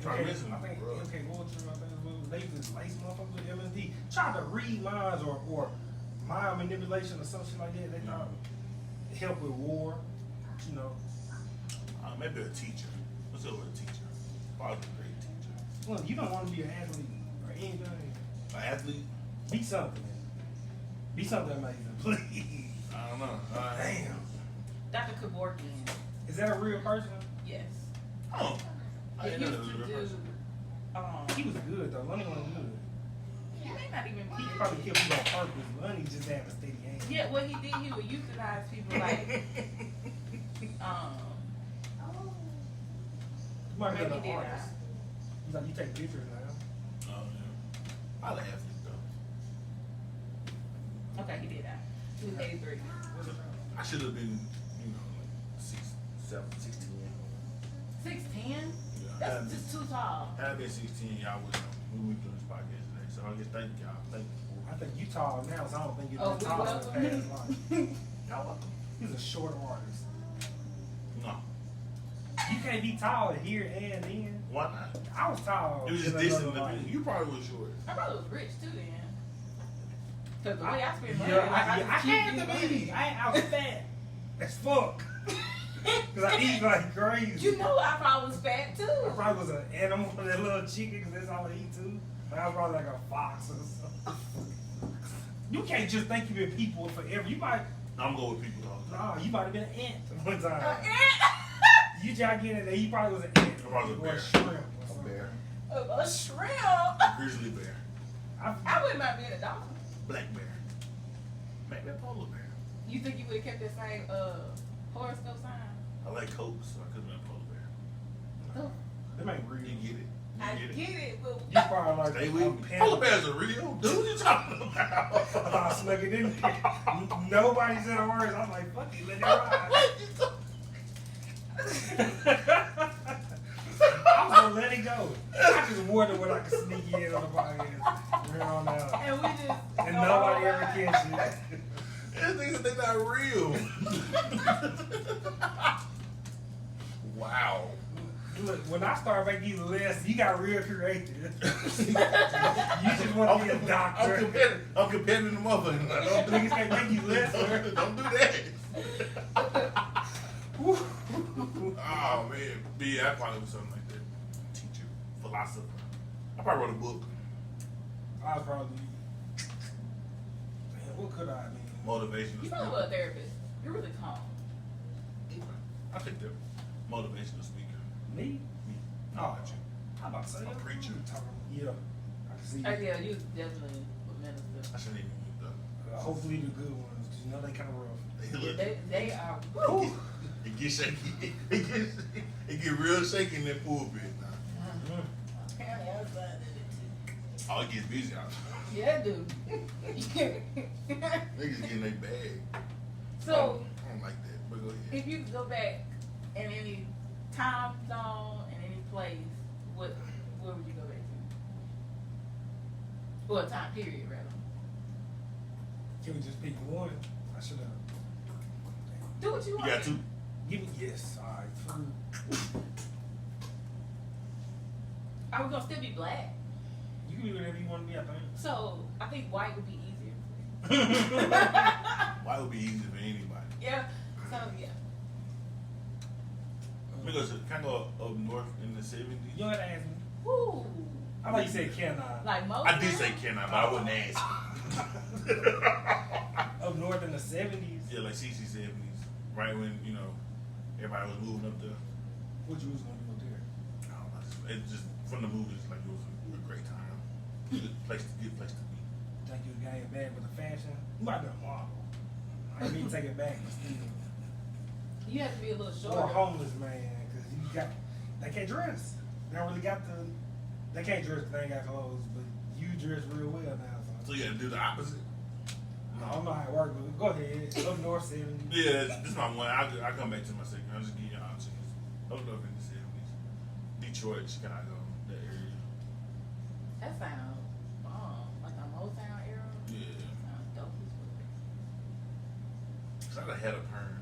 Speaker 1: Charles Manson,
Speaker 3: I think
Speaker 1: bro.
Speaker 3: MK Ultra, I think it was, they used to lace motherfuckers with LSD. Try to read minds or mind manipulation or some shit like that. They thought it help with war, you know.
Speaker 1: Maybe a teacher. What's up with a teacher? Probably a great teacher.
Speaker 3: Well, you don't want to be an athlete or anything.
Speaker 1: An athlete?
Speaker 3: Be something. Be something amazing, please.
Speaker 1: I don't know.
Speaker 3: Damn.
Speaker 2: Dr. Kevorkian.
Speaker 3: Is that a real person?
Speaker 2: Yes.
Speaker 1: Oh. I
Speaker 2: He
Speaker 1: didn't
Speaker 2: used
Speaker 1: know that was a
Speaker 2: to
Speaker 1: real
Speaker 2: do.
Speaker 1: person.
Speaker 3: He was good though. Lonnie wasn't good.
Speaker 2: He may not even
Speaker 3: He
Speaker 2: be.
Speaker 3: probably killed people on purpose. Lonnie just had a steady hand.
Speaker 2: Yeah, what he did, he would euthanize people like.
Speaker 3: You might be
Speaker 2: Maybe
Speaker 3: an
Speaker 2: he did
Speaker 3: artist. He's like, you take pictures now.
Speaker 1: Oh, yeah. I like athletes, though.
Speaker 2: Okay, he did that. He was 83.
Speaker 1: I should have been, you know, like 6, 7, 16.
Speaker 2: 6'10"?
Speaker 1: Yeah.
Speaker 2: That's just too tall.
Speaker 1: Had I been 16, y'all would know. We would do this podcast today. So I guess thank y'all. Thank you
Speaker 3: I think you tall now, so I don't think you're
Speaker 2: Oh,
Speaker 3: that
Speaker 2: we
Speaker 3: tall in
Speaker 2: welcome.
Speaker 3: past life.
Speaker 1: for y'all welcome.
Speaker 3: He's a short artist.
Speaker 1: No.
Speaker 3: You can't be tall here and then.
Speaker 1: Why not?
Speaker 3: I was tall.
Speaker 1: You was just
Speaker 3: in
Speaker 1: dissing
Speaker 3: another life.
Speaker 1: me. You probably was short.
Speaker 2: I probably was rich too then. Cause the way I spend money,
Speaker 3: Yeah,
Speaker 2: like, I
Speaker 3: I
Speaker 2: just keep
Speaker 3: had
Speaker 2: getting
Speaker 3: to
Speaker 2: money.
Speaker 3: be. I was fat as fuck. Cause I eat like crazy.
Speaker 2: You know I probably was fat
Speaker 3: I
Speaker 2: too.
Speaker 3: probably was an animal for that little chicken because that's all I eat too. But I was probably like a fox or something. You can't just think you've been people forever. You might,
Speaker 1: I'm going with people though.
Speaker 3: nah, you might have been an ant one time.
Speaker 2: Ant.
Speaker 3: You gigantic, and he probably was an ant.
Speaker 1: I probably was a
Speaker 3: or
Speaker 1: bear.
Speaker 3: a shrimp. Or
Speaker 1: A
Speaker 3: something.
Speaker 1: bear.
Speaker 2: A shrimp.
Speaker 1: Grizzly bear.
Speaker 2: I wouldn't mind being a dolphin.
Speaker 1: Black bear. Maybe a polar bear.
Speaker 2: You think you would have kept that same horoscope sign?
Speaker 1: I like Coke, so I could have been a polar bear.
Speaker 2: Oh,
Speaker 3: Them ain't real.
Speaker 1: You get it.
Speaker 2: I
Speaker 1: You
Speaker 2: get
Speaker 1: get it.
Speaker 2: it, but
Speaker 3: You probably like
Speaker 1: Stay
Speaker 3: a
Speaker 1: with me.
Speaker 3: panda.
Speaker 1: Polar bears are real. Dude, what you talking
Speaker 3: I thought I
Speaker 1: about?
Speaker 3: snuck it in there. Nobody said a word. I'm like, fuck it, let it ride.
Speaker 1: What you talking-
Speaker 3: I was gonna let it go. I just wondered what I could sneak in on the podcast. From here on out.
Speaker 2: and we just
Speaker 3: And nobody ever catch it.
Speaker 1: These niggas, they not real. Wow.
Speaker 3: Look, when I start making you less, you got real creative. You just want to be a doctor.
Speaker 1: I'm comparing the motherfucker. Don't
Speaker 3: Niggas can't make you less, sir.
Speaker 1: Don't do that. Oh man, yeah, I probably was something like that. Teacher, philosopher. I probably wrote a book.
Speaker 3: I was probably. Man, what could I have been?
Speaker 1: Motivational
Speaker 2: You probably
Speaker 1: speaker.
Speaker 2: were a therapist. You're really calm.
Speaker 1: I think that motivational speaker.
Speaker 3: Me?
Speaker 1: Not about you.
Speaker 3: How about to say
Speaker 1: A
Speaker 3: that?
Speaker 1: preacher.
Speaker 3: Yeah, I can see.
Speaker 2: Oh, yeah, you definitely a minister.
Speaker 1: I shouldn't even use that.
Speaker 3: Hopefully the good ones, 'cause you know they kind of rough.
Speaker 1: They
Speaker 2: Yeah,
Speaker 1: look-
Speaker 2: they are.
Speaker 3: Whew.
Speaker 1: It gets shaky. It get real shaky in that pulpit now.
Speaker 2: Apparently outside of it too.
Speaker 1: Oh, it gets busy out
Speaker 2: Yeah, dude.
Speaker 1: there. Niggas getting their bag.
Speaker 2: So,
Speaker 1: I don't like that, but go ahead.
Speaker 2: if you could go back in any time zone, in any place, where would you go back to? Or a time period, rather.
Speaker 3: Can we just pick one? I should have.
Speaker 2: Do what you
Speaker 1: You
Speaker 2: want.
Speaker 1: got two?
Speaker 3: Give me yes. All right. Food.
Speaker 2: Are we gonna still be black?
Speaker 3: You can be whatever you want to be. I think.
Speaker 2: So I think white would be easier.
Speaker 1: Why would be easy for anybody?
Speaker 2: Yeah. So yeah.
Speaker 1: Because can I go up north in the 70s?
Speaker 3: You don't have to ask me.
Speaker 2: Woo.
Speaker 3: I thought you said can I?
Speaker 2: Like most.
Speaker 1: I did say can I, but I wouldn't ask.
Speaker 3: Up north in the 70s.
Speaker 1: Yeah, like CC 70s. Right when, you know, everybody was moving up there.
Speaker 3: What you was gonna do up there?
Speaker 1: I don't know. It's just from the movies, like it was a great time. Good place to be.
Speaker 3: Think you got your bag with the fashion? You might be a model. I need to take it back. But still.
Speaker 2: You have to be a little
Speaker 3: Or a
Speaker 2: shorter.
Speaker 3: homeless man, because you got, they can't dress. They don't really got they can't dress because they ain't got clothes, but you dress real well now.
Speaker 1: So you gotta do the opposite.
Speaker 3: I don't know how it works, but go ahead. Up north 70.
Speaker 1: Yeah, this is my one. I'll come back to my second. I'll just give you all a chance. Up north in the 70s. Detroit, Chicago, that area.
Speaker 2: That sounds like a Motown era.
Speaker 1: Yeah.
Speaker 2: Sounds dope as
Speaker 1: Cause I'd have had a perm.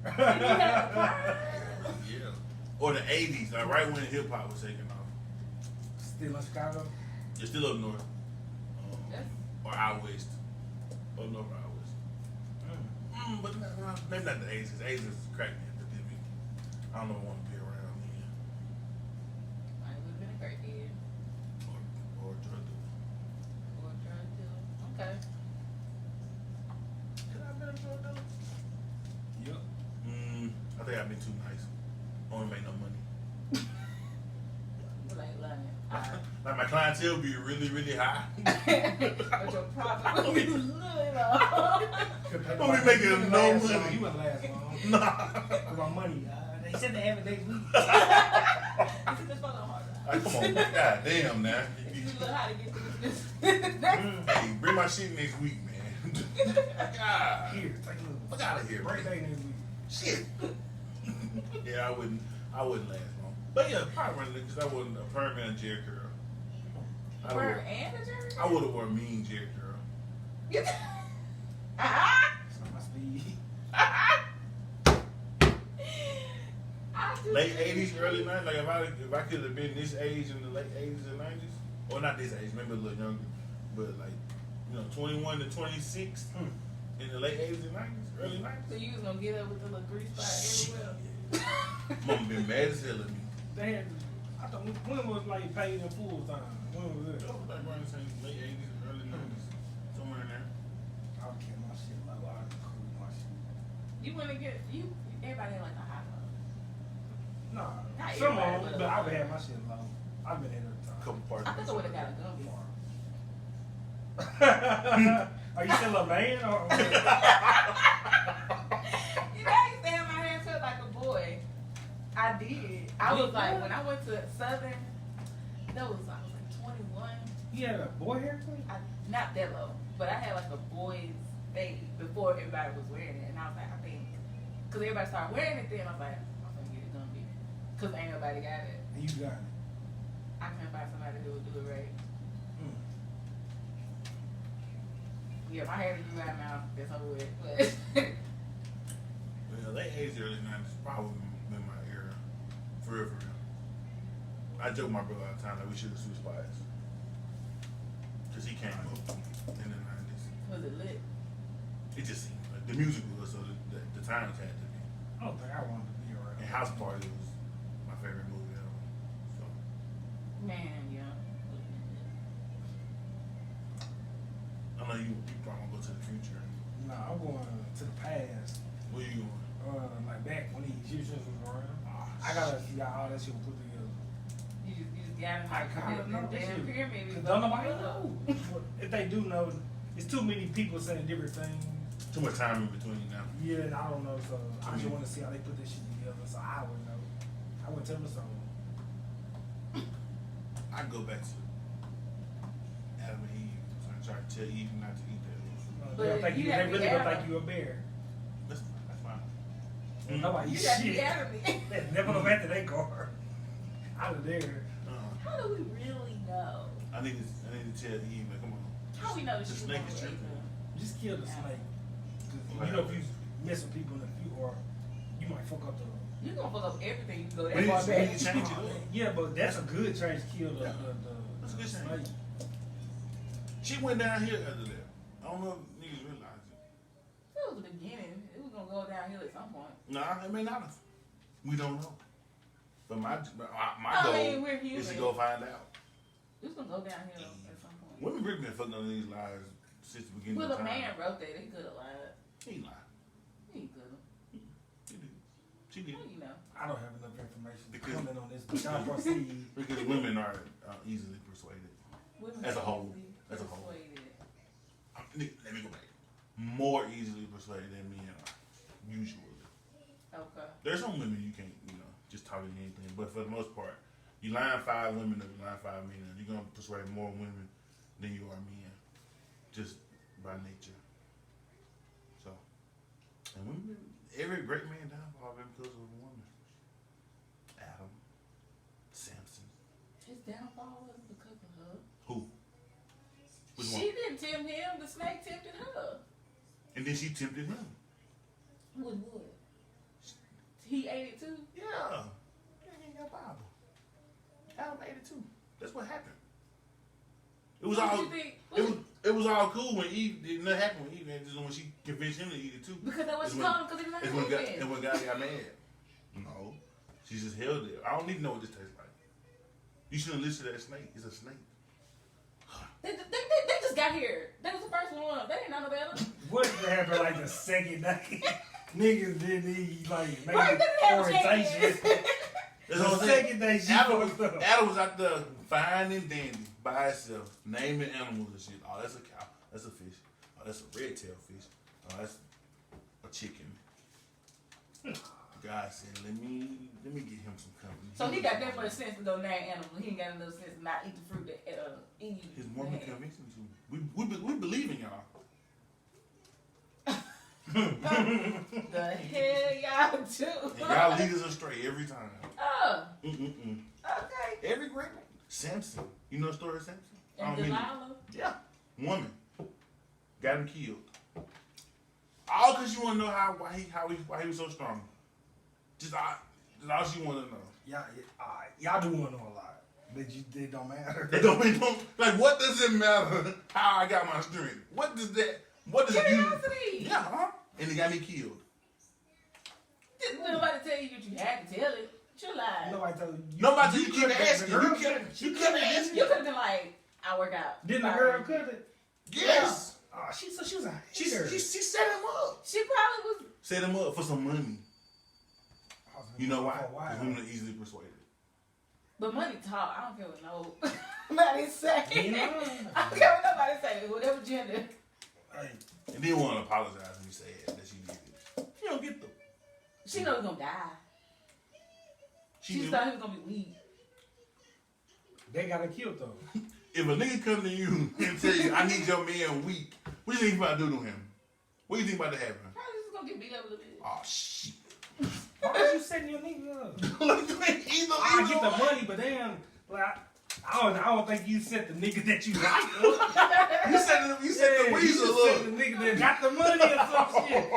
Speaker 2: fuck. You had a perm?
Speaker 1: Yeah. Or the 80s, like right when hip hop was taking off.
Speaker 3: Still in Chicago?
Speaker 1: You're still up north.
Speaker 2: That's-
Speaker 1: Or out west. Up north or out west. But maybe not the 80s. 80s is crack epidemic. I don't know if I want to be around here.
Speaker 2: Might have been a great kid.
Speaker 1: Or drug dealer.
Speaker 2: Or drug dealer. Okay.
Speaker 1: Could I have been a drug dealer?
Speaker 3: Yep.
Speaker 1: I think I've been too nice. Only make no money.
Speaker 2: Like lying.
Speaker 1: Like my clientele be really, really high.
Speaker 2: But your profit will be little.
Speaker 1: Don't be making no money.
Speaker 3: You wouldn't last long.
Speaker 1: Nah.
Speaker 3: What about money? They said they have it next week.
Speaker 2: This is just for the hard
Speaker 1: Like, come on, god damn now.
Speaker 2: You know how to get through this.
Speaker 1: Hey, bring my shit next week, man. God.
Speaker 3: Here, take a look.
Speaker 1: Fuck out of here, man.
Speaker 3: Birthday next week.
Speaker 1: Shit. Yeah, I wouldn't last long. But yeah, probably run because I wasn't a permanent Jerry curl.
Speaker 2: Bird and a Jerry?
Speaker 1: I would have worn mean Jerry curl.
Speaker 3: It's not my speed.
Speaker 1: Late 80s, early 90s. Like if I could have been this age in the late 80s and 90s, or not this age, maybe a little younger, but like 21 to 26 in the late 80s and 90s, early 90s.
Speaker 2: So you was gonna get up with the little grease spot everywhere?
Speaker 1: Mama been mad as hell at me.
Speaker 3: They had, I thought, when was like paid in full time? When was it?
Speaker 1: That was like around the same late 80s, early 90s, somewhere in there.
Speaker 3: I would keep my shit low. I would cool my shit.
Speaker 2: You wanna get everybody had like a high low.
Speaker 3: Nah,
Speaker 2: Not
Speaker 3: some
Speaker 2: everybody,
Speaker 3: of them,
Speaker 2: but
Speaker 3: but
Speaker 2: a
Speaker 3: I
Speaker 2: lot.
Speaker 3: would have my shit low. I've been here every time.
Speaker 1: Couple parts.
Speaker 2: I think I would have got a gun for him.
Speaker 3: Are you still a man or?
Speaker 2: You know, I used to have my hair cut like a boy. I did. I was like, when I went to Southern, I was like 21.
Speaker 3: You had a boy haircut?
Speaker 2: Not that low, but I had like a boy's fade before everybody was wearing it. And I was like, I think, because everybody started wearing it then, I was like, I'm going to get it done, bitch. Because ain't nobody got it.
Speaker 3: And you got it.
Speaker 2: I can't find somebody who would do it right. Yeah, my hair is right now. That's over with. But
Speaker 1: Yeah, late 80s, early 90s probably been my era. For real, for real. I joke with my brother all the time that we should have switched spots. Because he came up in the 90s.
Speaker 2: was it lit?
Speaker 1: It just seemed like the music was, so the times had to be.
Speaker 3: I don't think I wanted to be around.
Speaker 1: And House Party was my favorite movie ever. So,
Speaker 2: Man, yeah.
Speaker 1: I know you probably want to go to the future.
Speaker 3: Nah, I'm going to the past.
Speaker 1: Where you going?
Speaker 3: Like back when the Egyptians was around.
Speaker 1: Oh,
Speaker 3: I gotta see how all that shit was put together.
Speaker 2: You just got him
Speaker 3: I kinda know
Speaker 2: the
Speaker 3: this
Speaker 2: damn
Speaker 3: shit.
Speaker 2: pyramid.
Speaker 3: Cause don't nobody know. If they do know, it's too many people saying different things.
Speaker 1: Too much time in between now.
Speaker 3: Yeah, and I don't know, so I just want to see how they put this shit together, so I would know. I wouldn't tell them so.
Speaker 1: I'd go back to Adam and Eve. So I try to tell Eve not to eat that.
Speaker 2: But
Speaker 3: They don't think
Speaker 2: you
Speaker 3: you,
Speaker 2: have
Speaker 3: they
Speaker 2: to
Speaker 3: really
Speaker 2: be
Speaker 3: don't
Speaker 2: Adam.
Speaker 3: think you a bear.
Speaker 1: That's fine.
Speaker 3: Nobody
Speaker 2: You
Speaker 3: eat
Speaker 2: got to be
Speaker 3: shit.
Speaker 2: out of me.
Speaker 3: They never go back to their car. Out of there.
Speaker 2: How do we really know?
Speaker 1: I need to tell Eve, man, come on.
Speaker 2: How we know that
Speaker 1: The
Speaker 2: she
Speaker 1: snake
Speaker 2: was
Speaker 1: is tripping.
Speaker 3: Just kill the snake. 'Cause you know if you mess with people in the future, or you might fuck up the.
Speaker 2: You gonna fuck up everything you go
Speaker 1: But
Speaker 2: that far
Speaker 1: it's-
Speaker 2: back.
Speaker 1: it's change it up.
Speaker 3: Yeah, but that's a good change to kill the
Speaker 1: That's a good
Speaker 3: snake.
Speaker 1: change. She went down here after that. I don't know if niggas realize it.
Speaker 2: That was the beginning. It was gonna go downhill at some point.
Speaker 1: Nah, it may not have. We don't know. But my
Speaker 2: I
Speaker 1: goal
Speaker 2: mean, we're
Speaker 1: is to
Speaker 2: human.
Speaker 1: go find out.
Speaker 2: It was gonna go downhill at some point.
Speaker 1: Women really been fucking on these lies since the beginning
Speaker 2: Well,
Speaker 1: of
Speaker 2: a
Speaker 1: time.
Speaker 2: man wrote that. He could have lied.
Speaker 1: He lied.
Speaker 2: He could have.
Speaker 1: She did. She did.
Speaker 2: How you know?
Speaker 3: I don't have enough information to
Speaker 1: Because-
Speaker 3: comment on this, but y'all proceed.
Speaker 1: Because women are easily persuaded.
Speaker 2: Women
Speaker 1: As a
Speaker 2: are
Speaker 1: whole.
Speaker 2: easily
Speaker 1: As a whole.
Speaker 2: persuaded.
Speaker 1: Let me go back. More easily persuaded than men are. Usually.
Speaker 2: Okay.
Speaker 1: There's some women you can't, just talk to anything. But for the most part, you line 5 women up, you line 5 men up. You're going to persuade more women than you are men. Just by nature. So. And women, every great man downfall been because of a woman. Adam. Samson.
Speaker 2: His downfall was because of her.
Speaker 1: Who? Which
Speaker 2: She
Speaker 1: one?
Speaker 2: didn't tempt him. The snake tempted her.
Speaker 1: And then she tempted him.
Speaker 2: With what? He ate it too.
Speaker 1: Yeah. That ain't got Bible. Adam ate it too. That's what happened. It was
Speaker 2: What
Speaker 1: all.
Speaker 2: did you think?
Speaker 1: It was all cool when Eve did nothing happen with Eve, and just when she convinced him to eat it too.
Speaker 2: Because that's what
Speaker 1: It's
Speaker 2: she
Speaker 1: when-
Speaker 2: told him. Because he
Speaker 1: And when
Speaker 2: didn't
Speaker 1: God got mad. No, she just held it. I don't need to know what this tastes like. You shouldn't listen to that snake. It's a snake.
Speaker 2: They just got here. That was the first one. They didn't know no better.
Speaker 3: What happened like the second day? Niggas didn't even like make
Speaker 2: Right, they didn't have a
Speaker 3: orientation.
Speaker 2: chance.
Speaker 1: That's what I'm
Speaker 3: The
Speaker 1: saying.
Speaker 3: second day she
Speaker 1: Adam
Speaker 3: fucked up.
Speaker 1: Adam was out there fine and dandy by herself, naming animals and shit. Oh, that's a cow. That's a fish. Oh, that's a red-tailed fish. Oh, that's a chicken. God said, let me get him some company.
Speaker 2: So he got that much sense to go name animals. He ain't got enough sense to not eat the fruit that Eve.
Speaker 1: His woman
Speaker 2: had.
Speaker 1: convinced him to. We believe in y'all.
Speaker 2: The hell y'all do?
Speaker 1: And y'all lead us astray every time.
Speaker 2: Oh,
Speaker 1: Mm-mm-mm.
Speaker 2: okay.
Speaker 1: Every great man. Samson. You know the story of Samson? I
Speaker 2: And
Speaker 1: don't mean it.
Speaker 2: Delilah?
Speaker 1: Yeah. Woman. Got him killed. All because you want to know why he was so strong. Just all she want to know.
Speaker 3: Y'all do want to know a lot, but it don't matter.
Speaker 1: It don't like, what does it matter how I got my strength? What does
Speaker 2: Curiosity.
Speaker 1: Yeah, huh? And it got me killed.
Speaker 2: Didn't nobody tell you that you had to tell it. You lied.
Speaker 3: Nobody told you.
Speaker 1: Nobody, you keep
Speaker 3: could've-
Speaker 1: asking.
Speaker 3: the girl
Speaker 1: You kept asking.
Speaker 2: You could have been like, I work out.
Speaker 3: Didn't the girl cut it?
Speaker 1: Yes.
Speaker 3: Oh, she was a
Speaker 1: She
Speaker 3: hater.
Speaker 1: set him up.
Speaker 2: She probably was.
Speaker 1: Set him up for some money.
Speaker 3: I was
Speaker 1: You know why?
Speaker 3: for a while.
Speaker 1: Because women are easily persuaded.
Speaker 2: But money talk. I don't care what nobody say.
Speaker 3: You know?
Speaker 2: I don't care what nobody say. Whatever gender.
Speaker 3: Hey,
Speaker 1: And then want to apologize when you said that she did it. She don't get them.
Speaker 2: She know he's gonna die. She
Speaker 1: She
Speaker 2: just
Speaker 1: knew.
Speaker 2: thought he was gonna be weak.
Speaker 3: they got her killed though.
Speaker 1: If a nigga come to you and tell you, I need your man weak, what do you think you about to do to him? What do you think about to happen?
Speaker 2: Probably just gonna get beat up a little bit.
Speaker 1: Oh, shit.
Speaker 3: Why was you setting your nigga up?
Speaker 1: Look, you ain't either.
Speaker 3: I get the money, but damn, like, I don't think you set the nigga that you like up.
Speaker 1: You said the
Speaker 3: You
Speaker 1: weasel
Speaker 3: set
Speaker 1: up.
Speaker 3: the nigga that got the money or some shit.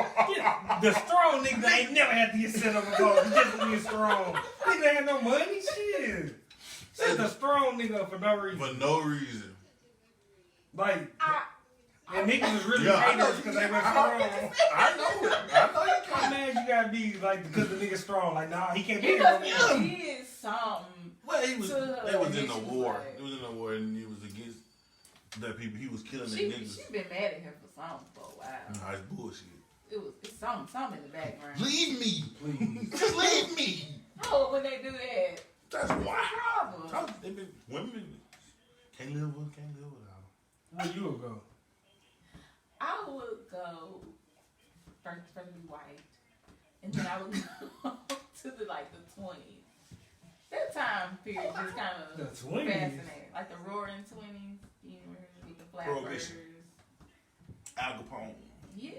Speaker 3: The strong nigga that ain't never had to get set up before. He just being strong. Nigga ain't no money, shit. Set the strong nigga up for no reason.
Speaker 1: For no reason.
Speaker 3: Like, and niggas was really
Speaker 1: Yeah, I know
Speaker 3: haters
Speaker 1: you
Speaker 3: because they
Speaker 1: can.
Speaker 3: were strong.
Speaker 1: I know it. I know you
Speaker 3: How
Speaker 1: can.
Speaker 3: mad you gotta be like because the nigga strong? Like, nah, he can't be
Speaker 2: He
Speaker 3: here.
Speaker 2: must
Speaker 3: no more.
Speaker 2: be did something.
Speaker 1: Well, he was.
Speaker 2: To her,
Speaker 1: They was in
Speaker 2: and
Speaker 1: the
Speaker 2: she was
Speaker 1: war.
Speaker 2: like-
Speaker 1: It was in the war, and he was against the people. He was killing the
Speaker 2: She
Speaker 1: niggas.
Speaker 2: been mad at him for something for a while.
Speaker 1: Nah, it's bullshit.
Speaker 2: It's something in the background.
Speaker 1: Leave me.
Speaker 3: Please.
Speaker 1: Just leave me.
Speaker 2: Oh, when they do that,
Speaker 1: That's wild.
Speaker 2: problem.
Speaker 1: They been women can't live without.
Speaker 3: Where you would go?
Speaker 2: I would go first to be white, and then I would go to the 20s. That time period just kind of
Speaker 3: The 20s?
Speaker 2: fascinating, like the Roaring 20s, you know, with the flappers.
Speaker 1: Prohibition. Al Capone.
Speaker 2: Yeah,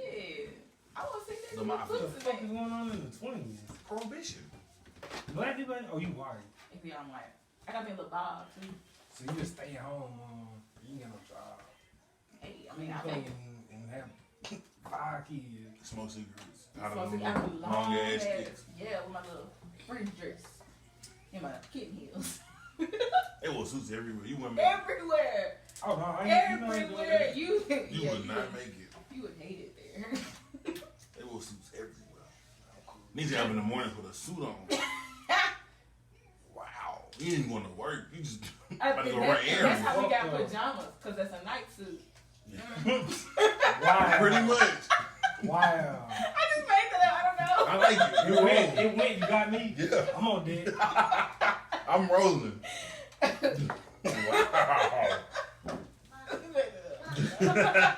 Speaker 2: I want to see that.
Speaker 1: The mafia.
Speaker 3: What the
Speaker 2: Pussy
Speaker 3: fuck is
Speaker 2: man.
Speaker 3: going on in the 20s?
Speaker 1: Prohibition.
Speaker 3: Black people ain't? Oh, you white.
Speaker 2: Yeah, I'm white. I got me a little bob too.
Speaker 3: So you just stay at home, you ain't got no job.
Speaker 2: Hey, I mean, I
Speaker 3: Clean
Speaker 2: think
Speaker 3: and have 5 kids.
Speaker 1: Smoke cigarettes.
Speaker 2: I
Speaker 1: Out
Speaker 2: do
Speaker 1: of them
Speaker 2: long
Speaker 1: long ass
Speaker 2: ass,
Speaker 1: sticks.
Speaker 2: yeah, with my little fringe dress and my kitten heels.
Speaker 1: They wore suits everywhere. You wouldn't
Speaker 2: Everywhere,
Speaker 3: Oh no, I ain't
Speaker 2: everywhere. You
Speaker 1: You would not make it.
Speaker 2: You would hate it there.
Speaker 1: They wore suits everywhere. Need to have in the morning with a suit on. Wow. You didn't want to work. You just about to go run
Speaker 2: That's
Speaker 1: errands.
Speaker 2: how we got pajamas, because that's a night suit.
Speaker 3: Wow.
Speaker 1: Pretty much.
Speaker 3: Wow.
Speaker 2: I just made that up. I don't know.
Speaker 1: I like it.
Speaker 3: It
Speaker 1: You're
Speaker 3: went,
Speaker 1: rolling.
Speaker 3: it went, you got me?
Speaker 1: Yeah.
Speaker 3: I'm on deck.
Speaker 1: I'm rolling. Wow.
Speaker 2: You made it up.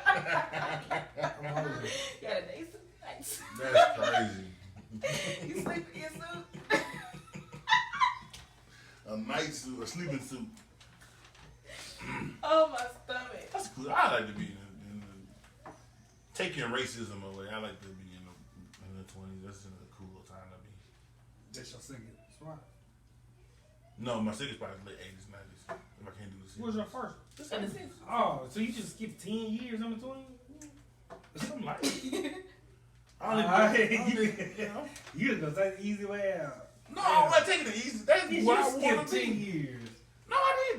Speaker 3: I'm rolling.
Speaker 2: Got a day suit, night suit.
Speaker 1: That's crazy.
Speaker 2: You sleep in your suit.
Speaker 1: A night suit, a sleeping suit.
Speaker 2: Oh, my stomach.
Speaker 1: That's cool. I like to be in the taking racism away. I like to be in the 20s. That's a cool time to be.
Speaker 3: That's your second spot.
Speaker 1: No, my second spot is late 80s, 90s. If I can't do the
Speaker 3: What was your first?
Speaker 2: And the six.
Speaker 3: Oh, so you just skipped 10 years in between? Something like that. You was gonna take the easy way out.
Speaker 1: No, I'm not taking it easy. That's
Speaker 3: You
Speaker 1: what I
Speaker 3: just
Speaker 1: want
Speaker 3: skipped
Speaker 1: to
Speaker 3: 10
Speaker 1: be.
Speaker 3: years.
Speaker 1: No, I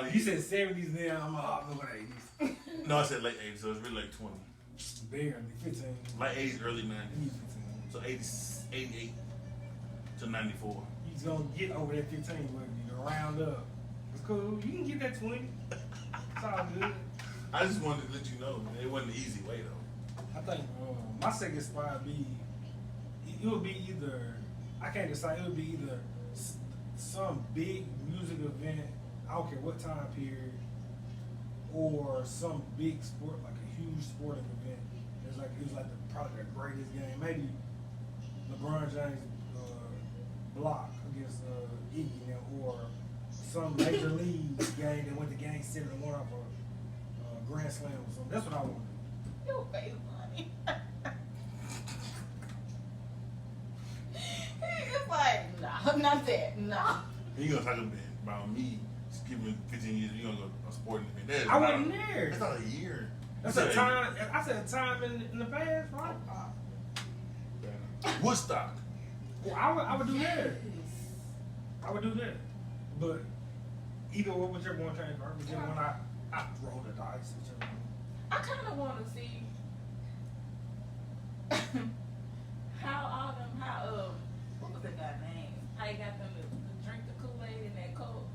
Speaker 1: didn't.
Speaker 3: You said 70s now, I'm over the 80s.
Speaker 1: No, I said late 80s, so it's really like 20.
Speaker 3: Barely, 15.
Speaker 1: Late 80s, early
Speaker 3: You
Speaker 1: 90s.
Speaker 3: 15.
Speaker 1: So 88 to 94.
Speaker 3: You just gonna get over that 15, but you gonna round up. It's cool. You can get that 20. It's all good.
Speaker 1: I just wanted to let you know, man, it wasn't the easy way though.
Speaker 3: I think my second spot would be, it would be either, I can't decide, it would be either some big music event, I don't care what time period, or some big sport, like a huge sporting event. It was like probably the greatest game. Maybe LeBron James block against Iggy, or some major league game that went to game 7 and won off a grand slam or something. That's what I want.
Speaker 2: Your face money. It's like, nah, not that. Nah.
Speaker 1: You gonna talk about me skipping 15 years, you gonna go to a sporting event. That is
Speaker 3: I
Speaker 1: not-
Speaker 3: wasn't there.
Speaker 1: That's not a year.
Speaker 3: That's
Speaker 1: You
Speaker 3: a
Speaker 1: said
Speaker 3: time. I said time in the past, right?
Speaker 1: Woodstock.
Speaker 3: Well, I would do that. I would do that. But either one, whichever one came first, whichever one I roll the dice, whichever one.
Speaker 2: I kind of want to see how what was that guy's name? How he got them to drink the Kool-Aid in that Coke.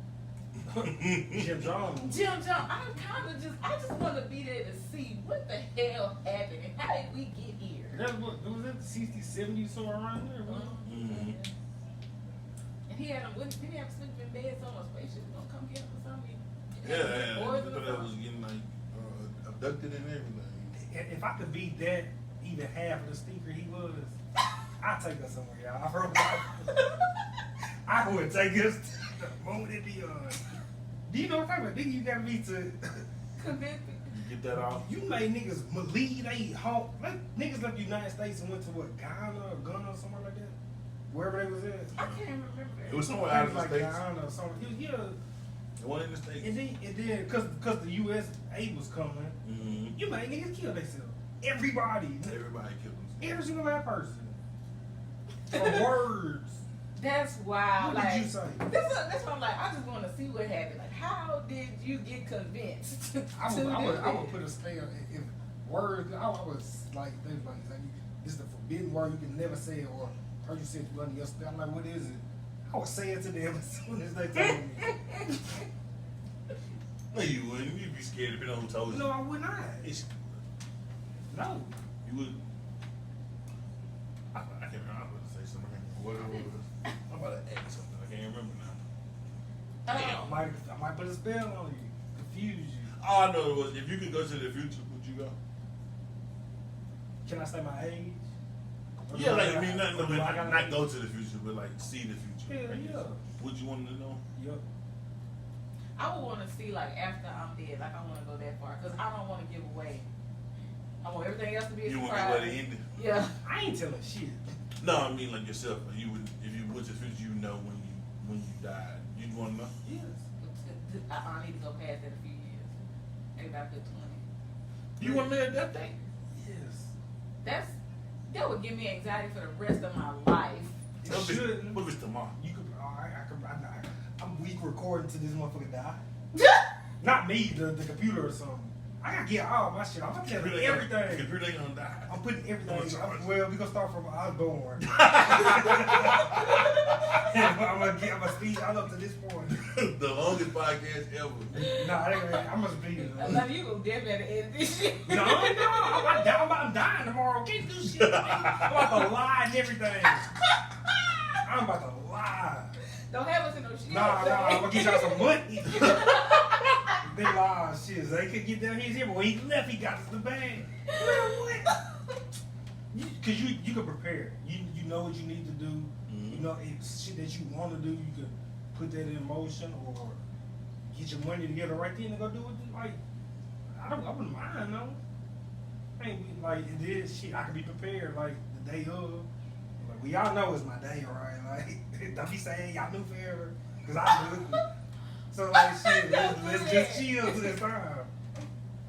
Speaker 3: Jim Jones.
Speaker 2: Jim Jones, I just want to be there to see what the hell happened and how did we get here.
Speaker 3: That was it, the 60s, 70s, somewhere around there, wasn't it?
Speaker 1: Mhm.
Speaker 2: And he had him, didn't he have to sleep in bed so much spaceship was gonna come get him or something?
Speaker 1: Yeah,
Speaker 2: Boys
Speaker 1: I
Speaker 2: in the
Speaker 1: thought that
Speaker 2: front.
Speaker 1: was getting like abducted and everything.
Speaker 3: If I could be that, even half of the stinker he was, I'd take us somewhere, y'all. I would take us the moment it be on. Do you know what type of nigga you gotta be to
Speaker 2: Convicted.
Speaker 1: You get that off?
Speaker 3: You made niggas leave they home. Like, niggas left the United States and went to what, Ghana or somewhere like that? Wherever they was at.
Speaker 2: I can't remember.
Speaker 1: It was somewhere
Speaker 3: It
Speaker 1: out
Speaker 3: was
Speaker 1: of the
Speaker 3: like
Speaker 1: States.
Speaker 3: Ghana or something. It was, yeah.
Speaker 1: The one in the States.
Speaker 3: And then, cause the U.S. aid was coming,
Speaker 1: Mm-hmm.
Speaker 3: you made niggas kill themselves. Everybody.
Speaker 1: Everybody killed themselves.
Speaker 3: Every single last person. For words.
Speaker 2: That's wild.
Speaker 3: What
Speaker 2: Like,
Speaker 3: did you say?
Speaker 2: That's what I'm like. I just want to see what happened. Like, how did you get convinced?
Speaker 3: I
Speaker 2: to
Speaker 3: would put a spell if words. I was like things like this is the forbidden word you can never say, or heard you say it under your spell. I'm like, what is it? I would say it to them as soon as they told me.
Speaker 1: No, you wouldn't. You'd be scared if you know who told you.
Speaker 3: No, I would not.
Speaker 1: It's,
Speaker 3: No.
Speaker 1: you would. I can't remember. I was about to say something. I can't remember what it was. I'm about to add something. I can't remember now.
Speaker 3: I might put a spell on you, confuse you.
Speaker 1: All I know was if you could go to the future, would you go?
Speaker 3: Can I say my age? Or do
Speaker 1: Yeah,
Speaker 3: I
Speaker 1: like
Speaker 3: gotta-
Speaker 1: I mean,
Speaker 3: or do I gotta-
Speaker 1: not go to the future, but like see the future.
Speaker 3: Hell
Speaker 1: I guess.
Speaker 3: yeah.
Speaker 1: Would you want to know?
Speaker 3: Yup.
Speaker 2: I would want to see, like, after I'm dead. Like, I want to go that far because I don't want to give away. I want everything else to be a
Speaker 1: You want
Speaker 2: surprise.
Speaker 1: to go to the ending?
Speaker 2: Yeah.
Speaker 3: I ain't telling shit.
Speaker 1: No, I mean like yourself. You would if you went to the future, you know when you died. You want to know?
Speaker 3: Yes.
Speaker 2: I need to go past that a few years. Maybe about good 20.
Speaker 1: You want to live that thing?
Speaker 3: Yes.
Speaker 2: That would give me anxiety for the rest of my life.
Speaker 3: It shouldn't.
Speaker 1: What if it's tomorrow?
Speaker 3: You could. I'm weak recording till this motherfucker die. Not me, the computer or something. I gotta get all my shit. I'm gonna tell you everything.
Speaker 1: The computer ain't gonna die.
Speaker 3: I'm putting everything. Well, we gonna start from I was born. I'm gonna speed all up to this point.
Speaker 1: The longest podcast ever.
Speaker 3: Nah, I'm gonna speed it.
Speaker 2: I love you. Gonna definitely edit this shit.
Speaker 3: No, I'm dying tomorrow. Can't do shit. I'm about to lie and everything. I'm about to lie.
Speaker 2: Don't have us in no shit.
Speaker 3: Nah, I'm gonna get y'all some money. They lie, shit. They could get down here, but when he left, he got us the bag. What? Because you can prepare. You know what you need to do.
Speaker 1: Mm-hmm.
Speaker 3: You know, it's shit that you want to do. You can put that in motion or get your money together right then and go do it. Like, I wouldn't mind, no. Ain't like it is shit. I can be prepared like the day of. Like, we all know it's my day, right? Like, don't be saying y'all knew forever, cause I knew. So like, shit, let's just chill to this time.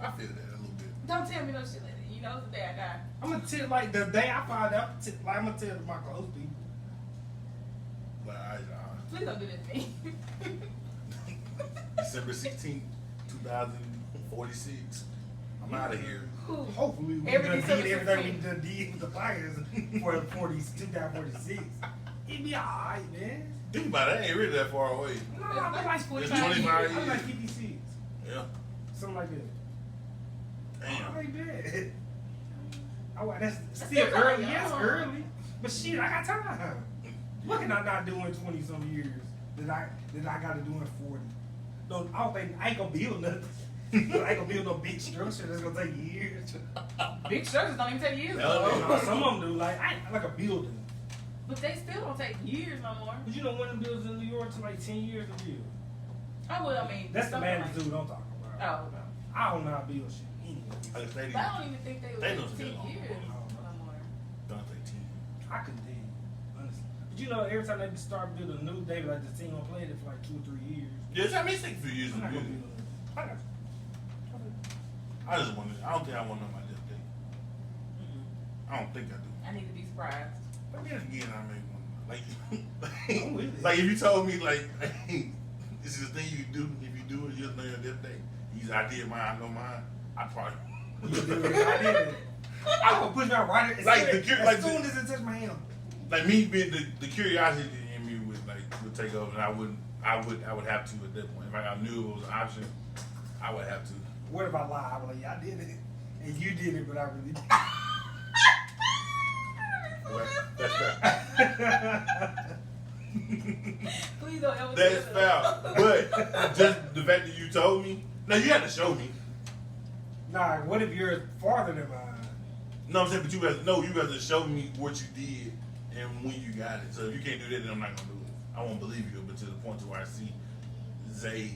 Speaker 1: I feel that a little bit.
Speaker 2: Don't tell me no shit like that. You know the day I die.
Speaker 3: I'm gonna tell like the day I find out. Like, I'm gonna tell my close people.
Speaker 1: Like,
Speaker 2: Please don't do that to me.
Speaker 1: December 16th, 2046. I'm out of here.
Speaker 2: Cool.
Speaker 3: Hopefully, we
Speaker 2: Every
Speaker 3: done
Speaker 2: December
Speaker 3: did everything
Speaker 2: 16th.
Speaker 3: we done did with the fires for 2046. It'd be alright, man.
Speaker 1: Think about it. It ain't really that far away.
Speaker 3: No, I'm like 45
Speaker 1: It's 25
Speaker 3: years. I'm like
Speaker 1: years.
Speaker 3: 56.
Speaker 1: Yeah.
Speaker 3: Something like that.
Speaker 1: Damn.
Speaker 3: I ain't bad. Oh, that's still
Speaker 2: still
Speaker 3: early.
Speaker 2: kinda
Speaker 3: Yes,
Speaker 2: young.
Speaker 3: early. But shit, I got time. What can I not do in 20 some years that I got to do in 40? No, I ain't gonna build nothing. I ain't gonna build no big structure that's gonna take years.
Speaker 2: Big structures don't even take years.
Speaker 1: Hell
Speaker 2: though.
Speaker 1: no.
Speaker 3: No, some of them do. Like like a building.
Speaker 2: But they still don't take years no more.
Speaker 3: But you know, one of them buildings in New York took like 10 years to build.
Speaker 2: Oh, well, I mean.
Speaker 3: That's the
Speaker 2: something
Speaker 3: magnitude I'm talking about.
Speaker 2: Oh, no.
Speaker 3: I don't know how to build shit anyway.
Speaker 1: I can say
Speaker 2: But I don't even think they would
Speaker 1: They
Speaker 2: take
Speaker 1: don't
Speaker 2: 10
Speaker 1: take long.
Speaker 2: years no more.
Speaker 1: Don't take 10.
Speaker 3: I couldn't tell you, honestly. But you know, every time they start building a new, they like the team gonna play it for like 2 or 3 years.
Speaker 1: Yeah, I mean, it's take a few years
Speaker 3: I'm
Speaker 1: to
Speaker 3: not gonna
Speaker 1: build.
Speaker 3: build it. I got you.
Speaker 1: I just want to. I don't think I want to know my death date. I don't think I do.
Speaker 2: I need to be surprised.
Speaker 1: But then again, I may want
Speaker 3: I'm with it.
Speaker 1: like if you told me like hey, this is the thing you do. If you do it, you'll know your death date. I did mine. I know mine. I probably.
Speaker 3: You do it. I did it. I would push my right as
Speaker 1: Like
Speaker 3: soon,
Speaker 1: the cur-
Speaker 3: as,
Speaker 1: like
Speaker 3: soon
Speaker 1: the-
Speaker 3: as it touched my hand.
Speaker 1: Like me being the curiosity in me would take over, and I would have to at that point. If I knew it was an option, I would have to.
Speaker 3: What if I lie? I was like, yeah, I did it. And you did it, but I really did.
Speaker 1: Well, that's fair.
Speaker 2: Please don't ever
Speaker 1: That's
Speaker 2: say that.
Speaker 1: fair. But just the fact that you told me. Now you have to show me.
Speaker 3: Nah, what if you're farther than mine?
Speaker 1: No, I'm saying, but you have to show me what you did and when you got it. So if you can't do that, then I'm not gonna do it. I won't believe you, but to the point to where I see Zay's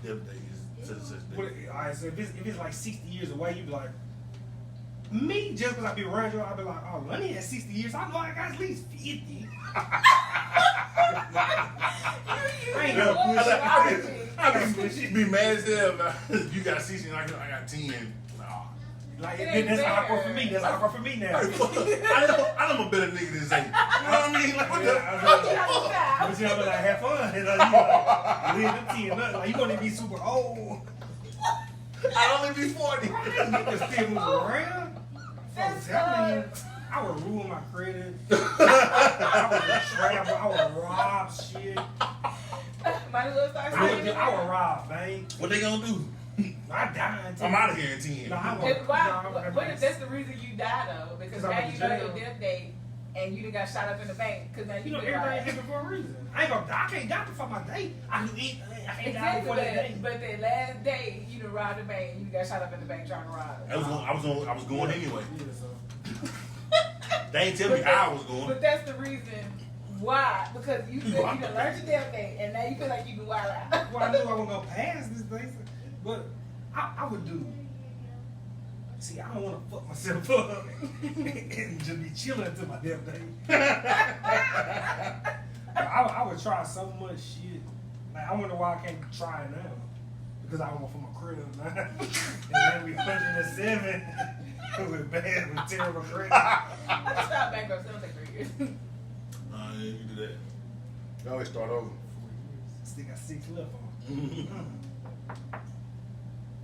Speaker 1: death day is such a
Speaker 3: What,
Speaker 1: day.
Speaker 3: all right, so if it's like 60 years away, you'd be like, me, just because I be around you, I'd be like, oh, Lenny had 60 years. I know I got at least 50. I ain't gonna push it.
Speaker 1: I be mad as hell. About, you got 60 and I got 10. Nah.
Speaker 3: Like,
Speaker 2: It ain't
Speaker 3: that's
Speaker 2: fair.
Speaker 3: awkward for me. That's awkward for me now.
Speaker 1: I'm a better nigga than Zay. You know what I mean? Like, what the?
Speaker 3: But you know, like, have fun. You know, you like, live the 10. Like, you want to be super old.
Speaker 1: I only be 40.
Speaker 3: You can still move around.
Speaker 2: That's
Speaker 3: I'm telling you, I would ruin my credit. I would travel. I would rob shit.
Speaker 2: Might as well start
Speaker 3: I
Speaker 2: saying it.
Speaker 3: would rob banks.
Speaker 1: What they gonna do?
Speaker 3: I died.
Speaker 1: I'm out of here in 10.
Speaker 3: No, I
Speaker 2: What if that's the reason you die though? Because
Speaker 3: 'Cause I'm
Speaker 2: now
Speaker 3: in
Speaker 2: you know
Speaker 3: jail.
Speaker 2: your death date and you done got shot up in the bank. Because now
Speaker 3: You know,
Speaker 2: been
Speaker 3: everything
Speaker 2: like-
Speaker 3: happened for a reason. I ain't gonna die. I can't die before my day. I can eat. I can't die
Speaker 2: Exactly,
Speaker 3: before that day.
Speaker 2: but the last day you done robbed the bank and you got shot up in the bank trying to rob it.
Speaker 1: I was going anyway.
Speaker 3: Yeah, so.
Speaker 1: They ain't tell me how I was going.
Speaker 2: But that's the reason why. Because you said you done learned your death date and now you feel like you can wild out.
Speaker 3: Well, I knew I wasn't gonna pass this thing, but I would do. See, I don't want to fuck myself up and just be chilling until my death day. I would try so much shit Like, I wonder why I can't try it now. Because I went from a crib now. And then we 107 with bad, with terrible credit.
Speaker 2: I just filed bankruptcy. It'll take 3 years.
Speaker 1: Yeah, you can do that. You always start over.
Speaker 3: 4 years. Still got 6 left on.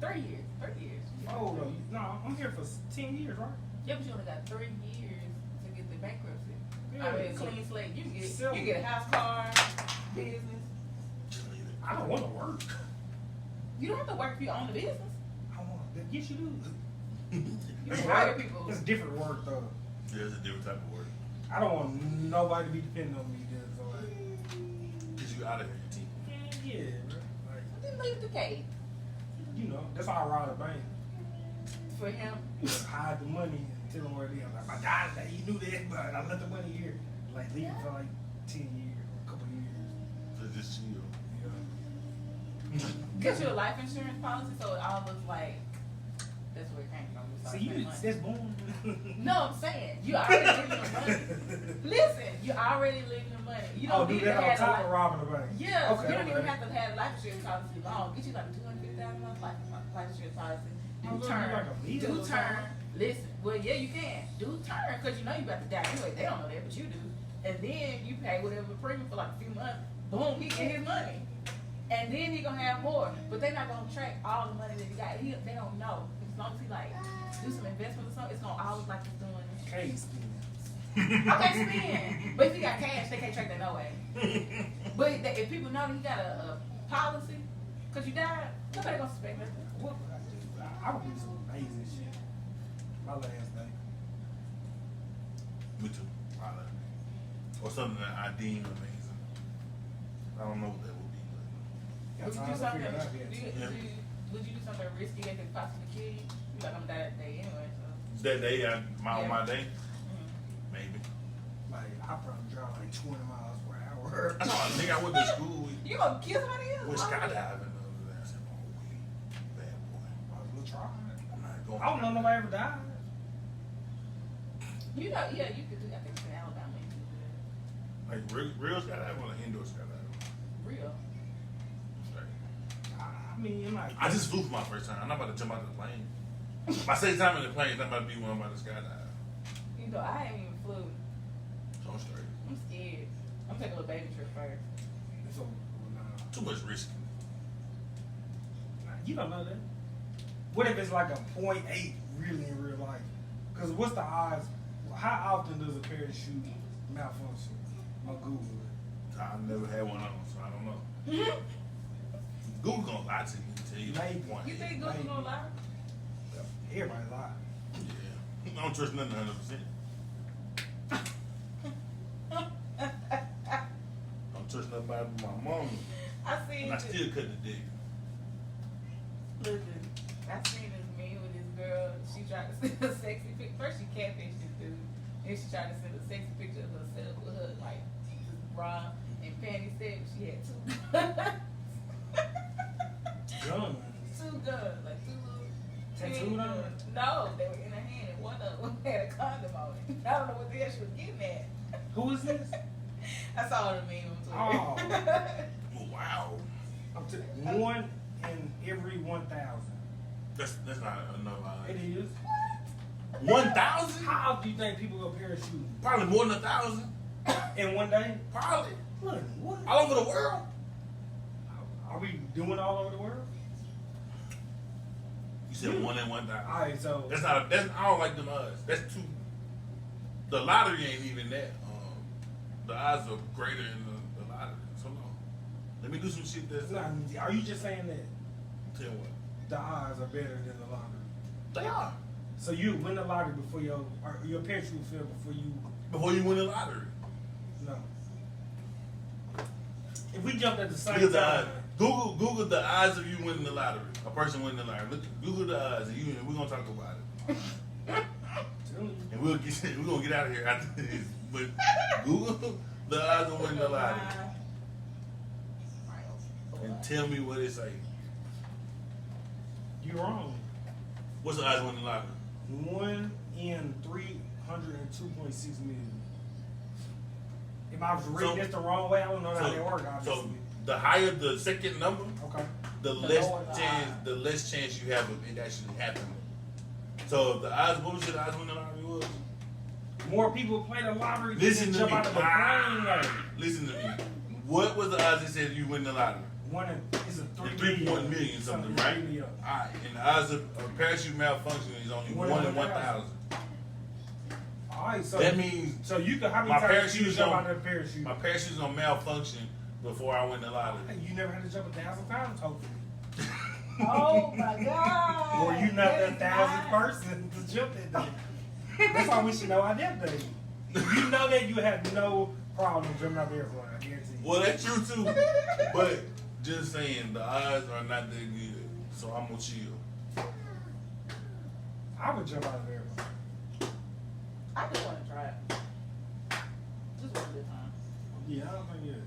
Speaker 2: 3 years. 3 years.
Speaker 3: Oh, no, I'm here for 10 years, right?
Speaker 2: Yeah, but you only got 3 years to get the bankruptcy.
Speaker 3: Yeah,
Speaker 2: I mean, clean slate. You
Speaker 3: Sell
Speaker 2: get a house, car, business.
Speaker 3: I don't want to work.
Speaker 2: You don't have to work if you own the business.
Speaker 3: I want to. Yes, you do.
Speaker 2: You can hire people.
Speaker 3: It's different work, though.
Speaker 1: Yeah, it's a different type of work.
Speaker 3: I don't want nobody to be depending on me. Then, so like,
Speaker 1: Get you out of here, team.
Speaker 3: yeah, bro. Like,
Speaker 2: Then leave the cake
Speaker 3: you know, that's why I robbed a bank.
Speaker 2: for him.
Speaker 3: You know, hide the money and tell them where it is. I'm like, my God, he knew that, but I left the money here. Like, leave it for like 10 years, a couple years.
Speaker 1: So just chill.
Speaker 2: Get you a life insurance policy, so it all looks like that's where it came from.
Speaker 3: See, that's boring.
Speaker 2: No, I'm saying you already leaving the money. Listen, you already leaving the money. You don't
Speaker 3: do
Speaker 2: need
Speaker 3: that
Speaker 2: to
Speaker 3: on
Speaker 2: have
Speaker 3: top
Speaker 2: a
Speaker 3: of robbing the bank.
Speaker 2: Yeah,
Speaker 3: Okay,
Speaker 2: you don't even
Speaker 3: okay.
Speaker 2: have to have a life insurance policy long. Get you like a $250,000 life insurance policy.
Speaker 3: I'm
Speaker 2: Do
Speaker 3: gonna do
Speaker 2: turn.
Speaker 3: like a million
Speaker 2: Do
Speaker 3: or
Speaker 2: turn.
Speaker 3: something.
Speaker 2: Listen, well, yeah, you can. Do turn, because you know you about to die anyway. They don't know that, but you do. And then you pay whatever premium for like a few months. Boom, he get his money. And then he gonna have more. But they're not gonna track all the money that he got. They don't know. As long as he like do some investments or something, it's gonna always like he's doing.
Speaker 3: Can't spend.
Speaker 2: Okay, spend. But if you got cash, they can't track that no way. But if people know that he got a policy, cause you died, nobody gonna suspect nothing.
Speaker 3: What would I do? I would do some amazing shit. My last day.
Speaker 1: Me too. Probably. Or something that I deem amazing. I don't know what that would be, but
Speaker 2: Would you
Speaker 3: Got
Speaker 2: do
Speaker 3: time to
Speaker 2: something?
Speaker 3: figure it out yet.
Speaker 2: Would you do something risky that could possibly kill you? You like I'm die that day anyway, so.
Speaker 1: that day, on my day,
Speaker 2: Mm.
Speaker 1: maybe.
Speaker 3: Like, I probably drive like 20 miles per hour.
Speaker 1: I know a nigga I went to school with.
Speaker 2: You gonna kill somebody else?
Speaker 1: With skydiving the other day. I said, oh, wait, bad boy.
Speaker 3: I was gonna try.
Speaker 1: I'm not going.
Speaker 3: I don't know nobody ever died.
Speaker 2: You know, yeah, you could do. I think it's in Alabama. You could do that.
Speaker 1: Like real skydiving or like indoor skydiving?
Speaker 2: Real.
Speaker 1: Straight.
Speaker 3: I mean, like,
Speaker 1: I just flew for my first time. I'm not about to jump out of the plane. My second time in the plane is not about to be when I'm about to skydive.
Speaker 2: You know, I ain't even flew.
Speaker 1: So I'm straight.
Speaker 2: I'm scared. I'm taking a little baby trip first.
Speaker 3: so, nah.
Speaker 1: Too much risk.
Speaker 3: You don't know that. What if it's like a 0.8 really in real life? Because what's the odds? How often does a parachute malfunction? I'll Google it.
Speaker 1: I've never had one on, so I don't know. Google gonna lie to you and tell you.
Speaker 3: Maybe.
Speaker 1: Point
Speaker 2: You
Speaker 1: eight.
Speaker 2: think Google gonna lie?
Speaker 3: Everybody lie.
Speaker 1: Yeah. I don't trust nothing 100%. I don't trust nothing about my mom.
Speaker 2: I seen
Speaker 1: And I
Speaker 2: this.
Speaker 1: still cut the dick.
Speaker 2: Listen, I seen this meme with this girl. She tried to send a sexy picture. First, she catfished this dude. Then she tried to send a sexy picture of herself with her, like, bra and panties set. She had two
Speaker 3: Gun.
Speaker 2: two guns, like two little.
Speaker 3: Tattooed on her?
Speaker 2: No, they were in her hand, and one of them had a condom on it. I don't know what the hell she was getting at.
Speaker 3: Who is this?
Speaker 2: I saw the meme on Twitter.
Speaker 3: Oh.
Speaker 1: Oh, wow.
Speaker 3: One in every 1,000.
Speaker 1: That's not enough.
Speaker 3: It is.
Speaker 1: 1,000?
Speaker 3: How do you think people go parachuting?
Speaker 1: Probably more than 1,000.
Speaker 3: In one day?
Speaker 1: Probably.
Speaker 3: What?
Speaker 1: All over the world.
Speaker 3: Are we doing all over the world?
Speaker 1: You said 1 in 1,000.
Speaker 3: Alright, so
Speaker 1: That's not. That's. I don't like them odds. That's too. The lottery ain't even that. The odds are greater in the lottery. So no. Let me do some shit that's.
Speaker 3: nah, are you just saying that
Speaker 1: Tell what.
Speaker 3: the odds are better than the lottery?
Speaker 1: They are.
Speaker 3: So you win the lottery before your parachute fell before you
Speaker 1: Before you win the lottery.
Speaker 3: no. If we jumped at the same
Speaker 1: Look at the
Speaker 3: time,
Speaker 1: odds. Google the odds of you winning the lottery. A person winning the lottery. Google the odds, and we're gonna talk about it.
Speaker 3: tell me.
Speaker 1: And we're gonna get out of here after this. But Google the odds of winning the lottery and tell me what it say.
Speaker 3: You're wrong.
Speaker 1: What's the odds of winning the lottery?
Speaker 3: 1 in 302.6 million. If I was reading this the wrong way, I don't know how they work, obviously.
Speaker 1: the higher the second number,
Speaker 3: Okay.
Speaker 1: the
Speaker 2: The
Speaker 1: less
Speaker 2: lower the
Speaker 1: chance,
Speaker 2: odds.
Speaker 1: the less chance you have of it actually happening. So if the odds, what was it? The odds when the lottery was?
Speaker 3: More people play the lottery
Speaker 1: Listen
Speaker 3: than
Speaker 1: to
Speaker 3: jump
Speaker 1: me.
Speaker 3: out of a plane. Like,
Speaker 1: Listen to me. What was the odds that said you win the lottery?
Speaker 3: it's a
Speaker 1: 3 million something, right?
Speaker 3: Yeah.
Speaker 1: Alright, and the odds of a parachute malfunction is only 1 in 1,000.
Speaker 3: All right, so
Speaker 1: That means
Speaker 3: so you can how many
Speaker 1: my
Speaker 3: times you
Speaker 1: parachute's
Speaker 3: jump
Speaker 1: on-
Speaker 3: out of the parachute?
Speaker 1: my parachute's gonna malfunction before I win the lottery.
Speaker 3: You never had to jump 1,000 times, hopefully.
Speaker 2: Oh my God.
Speaker 3: Or you not the
Speaker 2: That
Speaker 3: 1,000th
Speaker 2: is
Speaker 3: person to jump that day. That's why we should know our death day. You know that you have no problem jumping out the airplane, I guarantee you.
Speaker 1: Well, that's true too. But just saying, the odds are not that good. So I'm gonna chill.
Speaker 3: I would jump out of the airplane.
Speaker 2: I just want to try it. Just one good time.
Speaker 3: Yeah, I don't think it.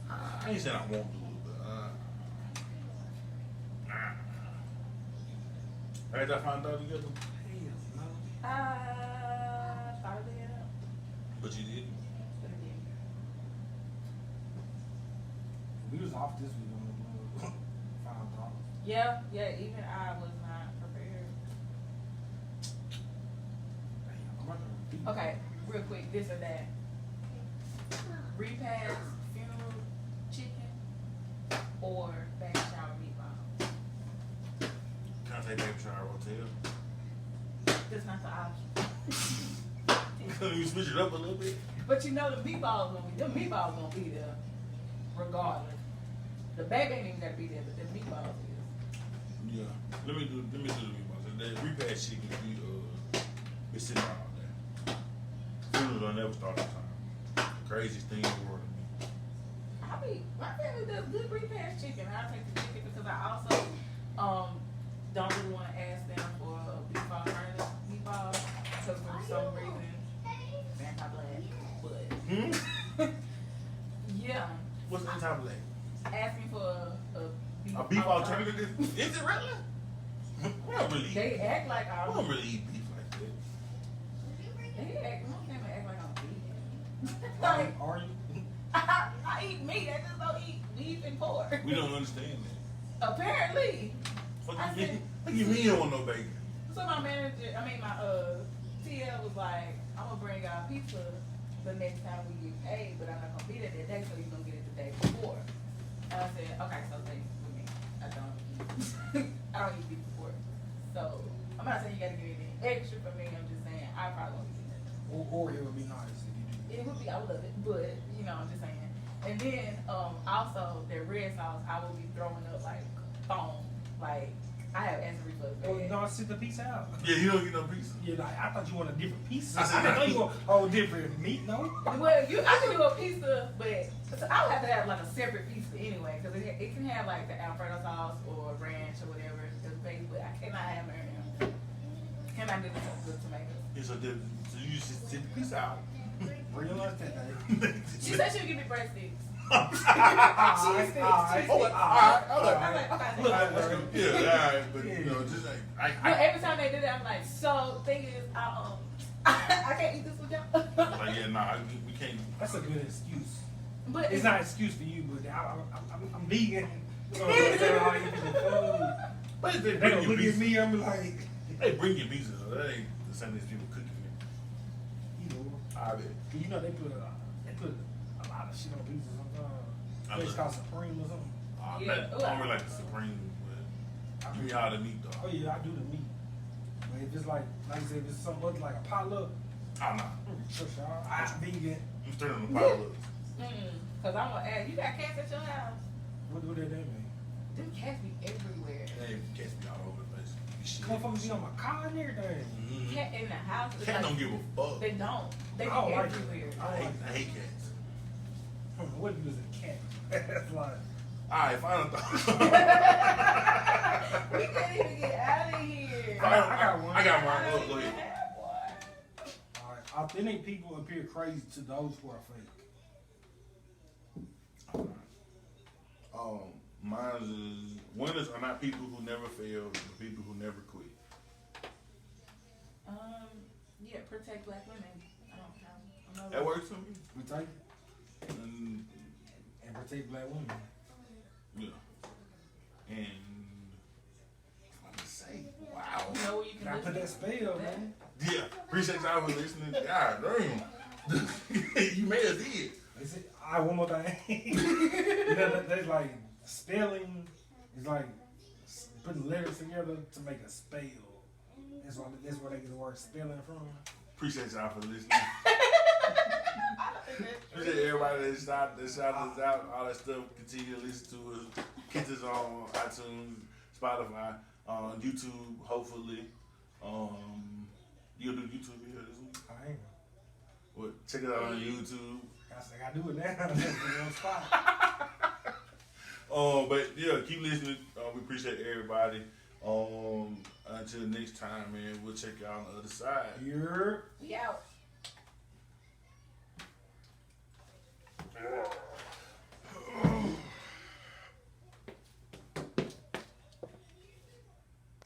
Speaker 1: I ain't saying I won't do it, but Alright, I find out together.
Speaker 3: Hell no.
Speaker 2: Started it up.
Speaker 1: But you didn't.
Speaker 2: But again.
Speaker 3: We was off this week on the blue. $5.
Speaker 2: Yeah, even I was not prepared.
Speaker 3: Damn, I'm about to repeat.
Speaker 2: Okay, real quick, this or that. Repast, funeral chicken, or baby shower meatballs.
Speaker 1: Can I say baby shower hotel?
Speaker 2: That's not the option.
Speaker 1: Can you switch it up a little bit?
Speaker 2: But you know the meatballs gonna be there regardless. The baby ain't even gotta be there, but the meatballs is.
Speaker 1: Yeah. Let me do the meatballs. That repast chicken be sitting all day. Funerals don't never start on time. The craziest thing in the world to me.
Speaker 2: My family does good repast chicken. I take the chicken because I also don't really want to ask them for beef alternative meatballs because for some reason they're anti-black. But yeah,
Speaker 1: What's on top of that?
Speaker 2: asking for
Speaker 1: A beef alternative? Is it really? We don't really eat.
Speaker 2: They act like
Speaker 1: We
Speaker 2: I'm.
Speaker 1: don't really eat beef like that.
Speaker 2: My family act like I'm vegan. Like
Speaker 3: Are you?
Speaker 2: I eat meat. I just don't eat beef and pork.
Speaker 1: We don't understand that.
Speaker 2: Apparently.
Speaker 1: What
Speaker 2: I
Speaker 1: you mean?
Speaker 2: said-
Speaker 1: What you mean you don't want no bacon?
Speaker 2: So my manager, my TL was like, I'm gonna bring y'all pizza the next time we get paid, but I'm not gonna be there that day, so you're gonna get it the day before. And I said, okay, so thanks for me. I don't eat beef and pork. So I'm not saying you gotta give anything extra for me. I'm just saying I probably won't get it.
Speaker 3: Or it would be nice if you do.
Speaker 2: It would be, I would love it, but I'm just saying. And then also their red sauce, I will be throwing up like foam, like. I have acid reflux.
Speaker 3: Oh,
Speaker 2: bad.
Speaker 3: no, sit the piece out.
Speaker 1: Yeah, you don't get no pizza.
Speaker 3: Yeah, like, I thought you wanted different pieces.
Speaker 1: I said
Speaker 3: I didn't know
Speaker 1: no.
Speaker 3: you want whole different meat, no?
Speaker 2: Well, I can do a pizza, but so I would have to have like a separate pizza anyway, because it can have like the Alfredo sauce or ranch or whatever as base, but I cannot have marinara. Cannot do the tomatoes.
Speaker 1: Yeah, so you just sit the pizza out.
Speaker 3: Realize that day.
Speaker 2: She said she would give me breadsticks.
Speaker 3: Alright,
Speaker 2: Cheese sticks.
Speaker 3: alright,
Speaker 2: Cheese
Speaker 1: Oh,
Speaker 2: sticks.
Speaker 1: alright,
Speaker 2: I was like,
Speaker 3: Look,
Speaker 2: okay.
Speaker 1: Yeah, alright, but you know, just like
Speaker 2: But every time they do that, I'm like, so thing is, I can't eat this with y'all.
Speaker 1: like yeah, nah, we can't.
Speaker 3: That's a good excuse.
Speaker 2: But
Speaker 3: It's not an excuse for you, but I'm vegan. So I eat the food.
Speaker 1: But if they
Speaker 3: They
Speaker 1: bring
Speaker 3: don't
Speaker 1: you
Speaker 3: look at
Speaker 1: pizza,
Speaker 3: me, I'm like,
Speaker 1: they bring you pizza. Though. That ain't the same as people cooking it.
Speaker 3: you know.
Speaker 1: I bet.
Speaker 3: You know they put a lot of shit on pizza sometimes.
Speaker 1: I
Speaker 3: It's
Speaker 1: look-
Speaker 3: called Supreme or something.
Speaker 2: Yeah.
Speaker 1: I don't really like the Supreme, but give me all the meat
Speaker 3: Oh
Speaker 1: though.
Speaker 3: yeah, I do the meat. But if it's like I said, if it's something other like a potluck,
Speaker 1: Oh no,
Speaker 3: sure, I'm vegan.
Speaker 1: I'm stirring the pot up.
Speaker 2: Cause I'm gonna ask, you got cats at your house?
Speaker 3: What do that mean?
Speaker 2: Them cats be everywhere.
Speaker 1: They catch me all over the place. Be shit.
Speaker 3: Motherfuckers be on my car and everything.
Speaker 1: Mhm.
Speaker 2: Cat in the house. is
Speaker 1: Cat
Speaker 2: like-
Speaker 1: don't give a fuck.
Speaker 2: They don't. They be
Speaker 3: I don't like it.
Speaker 2: everywhere.
Speaker 1: I hate cats.
Speaker 3: What is a cat? That's like,
Speaker 1: Alright, final thought.
Speaker 2: We can't even get out of here.
Speaker 3: I got one.
Speaker 1: I got one.
Speaker 2: I don't
Speaker 1: Go
Speaker 2: even
Speaker 1: ahead.
Speaker 2: have one.
Speaker 3: alright, authentic people appear crazy to those who are fake.
Speaker 1: Mine is winners are not people who never fail, but people who never quit.
Speaker 2: Yeah, protect black women. I don't know.
Speaker 1: That works for me.
Speaker 3: We take it
Speaker 1: And
Speaker 3: and protect black women.
Speaker 1: Yeah. And I'm gonna say, wow.
Speaker 2: You know where you can
Speaker 3: Gotta put that spell, man.
Speaker 1: Yeah, appreciate y'all for listening. God damn. You made us did.
Speaker 3: Is it? One more thing. You know, that's like spelling. It's like putting letters together to make a spell. That's where they get the word spelling from.
Speaker 1: Appreciate y'all for listening. Appreciate everybody that shouted us out, all that stuff. Continue to listen to us. Catch us on iTunes, Spotify, YouTube, hopefully. You'll do YouTube video this week?
Speaker 3: I ain't.
Speaker 1: What? Check it out on YouTube.
Speaker 3: I gotta do it now. That's the one spot.
Speaker 1: But yeah, keep listening. We appreciate everybody. Until next time, man, we'll check y'all on the other side.
Speaker 3: You're
Speaker 2: We out.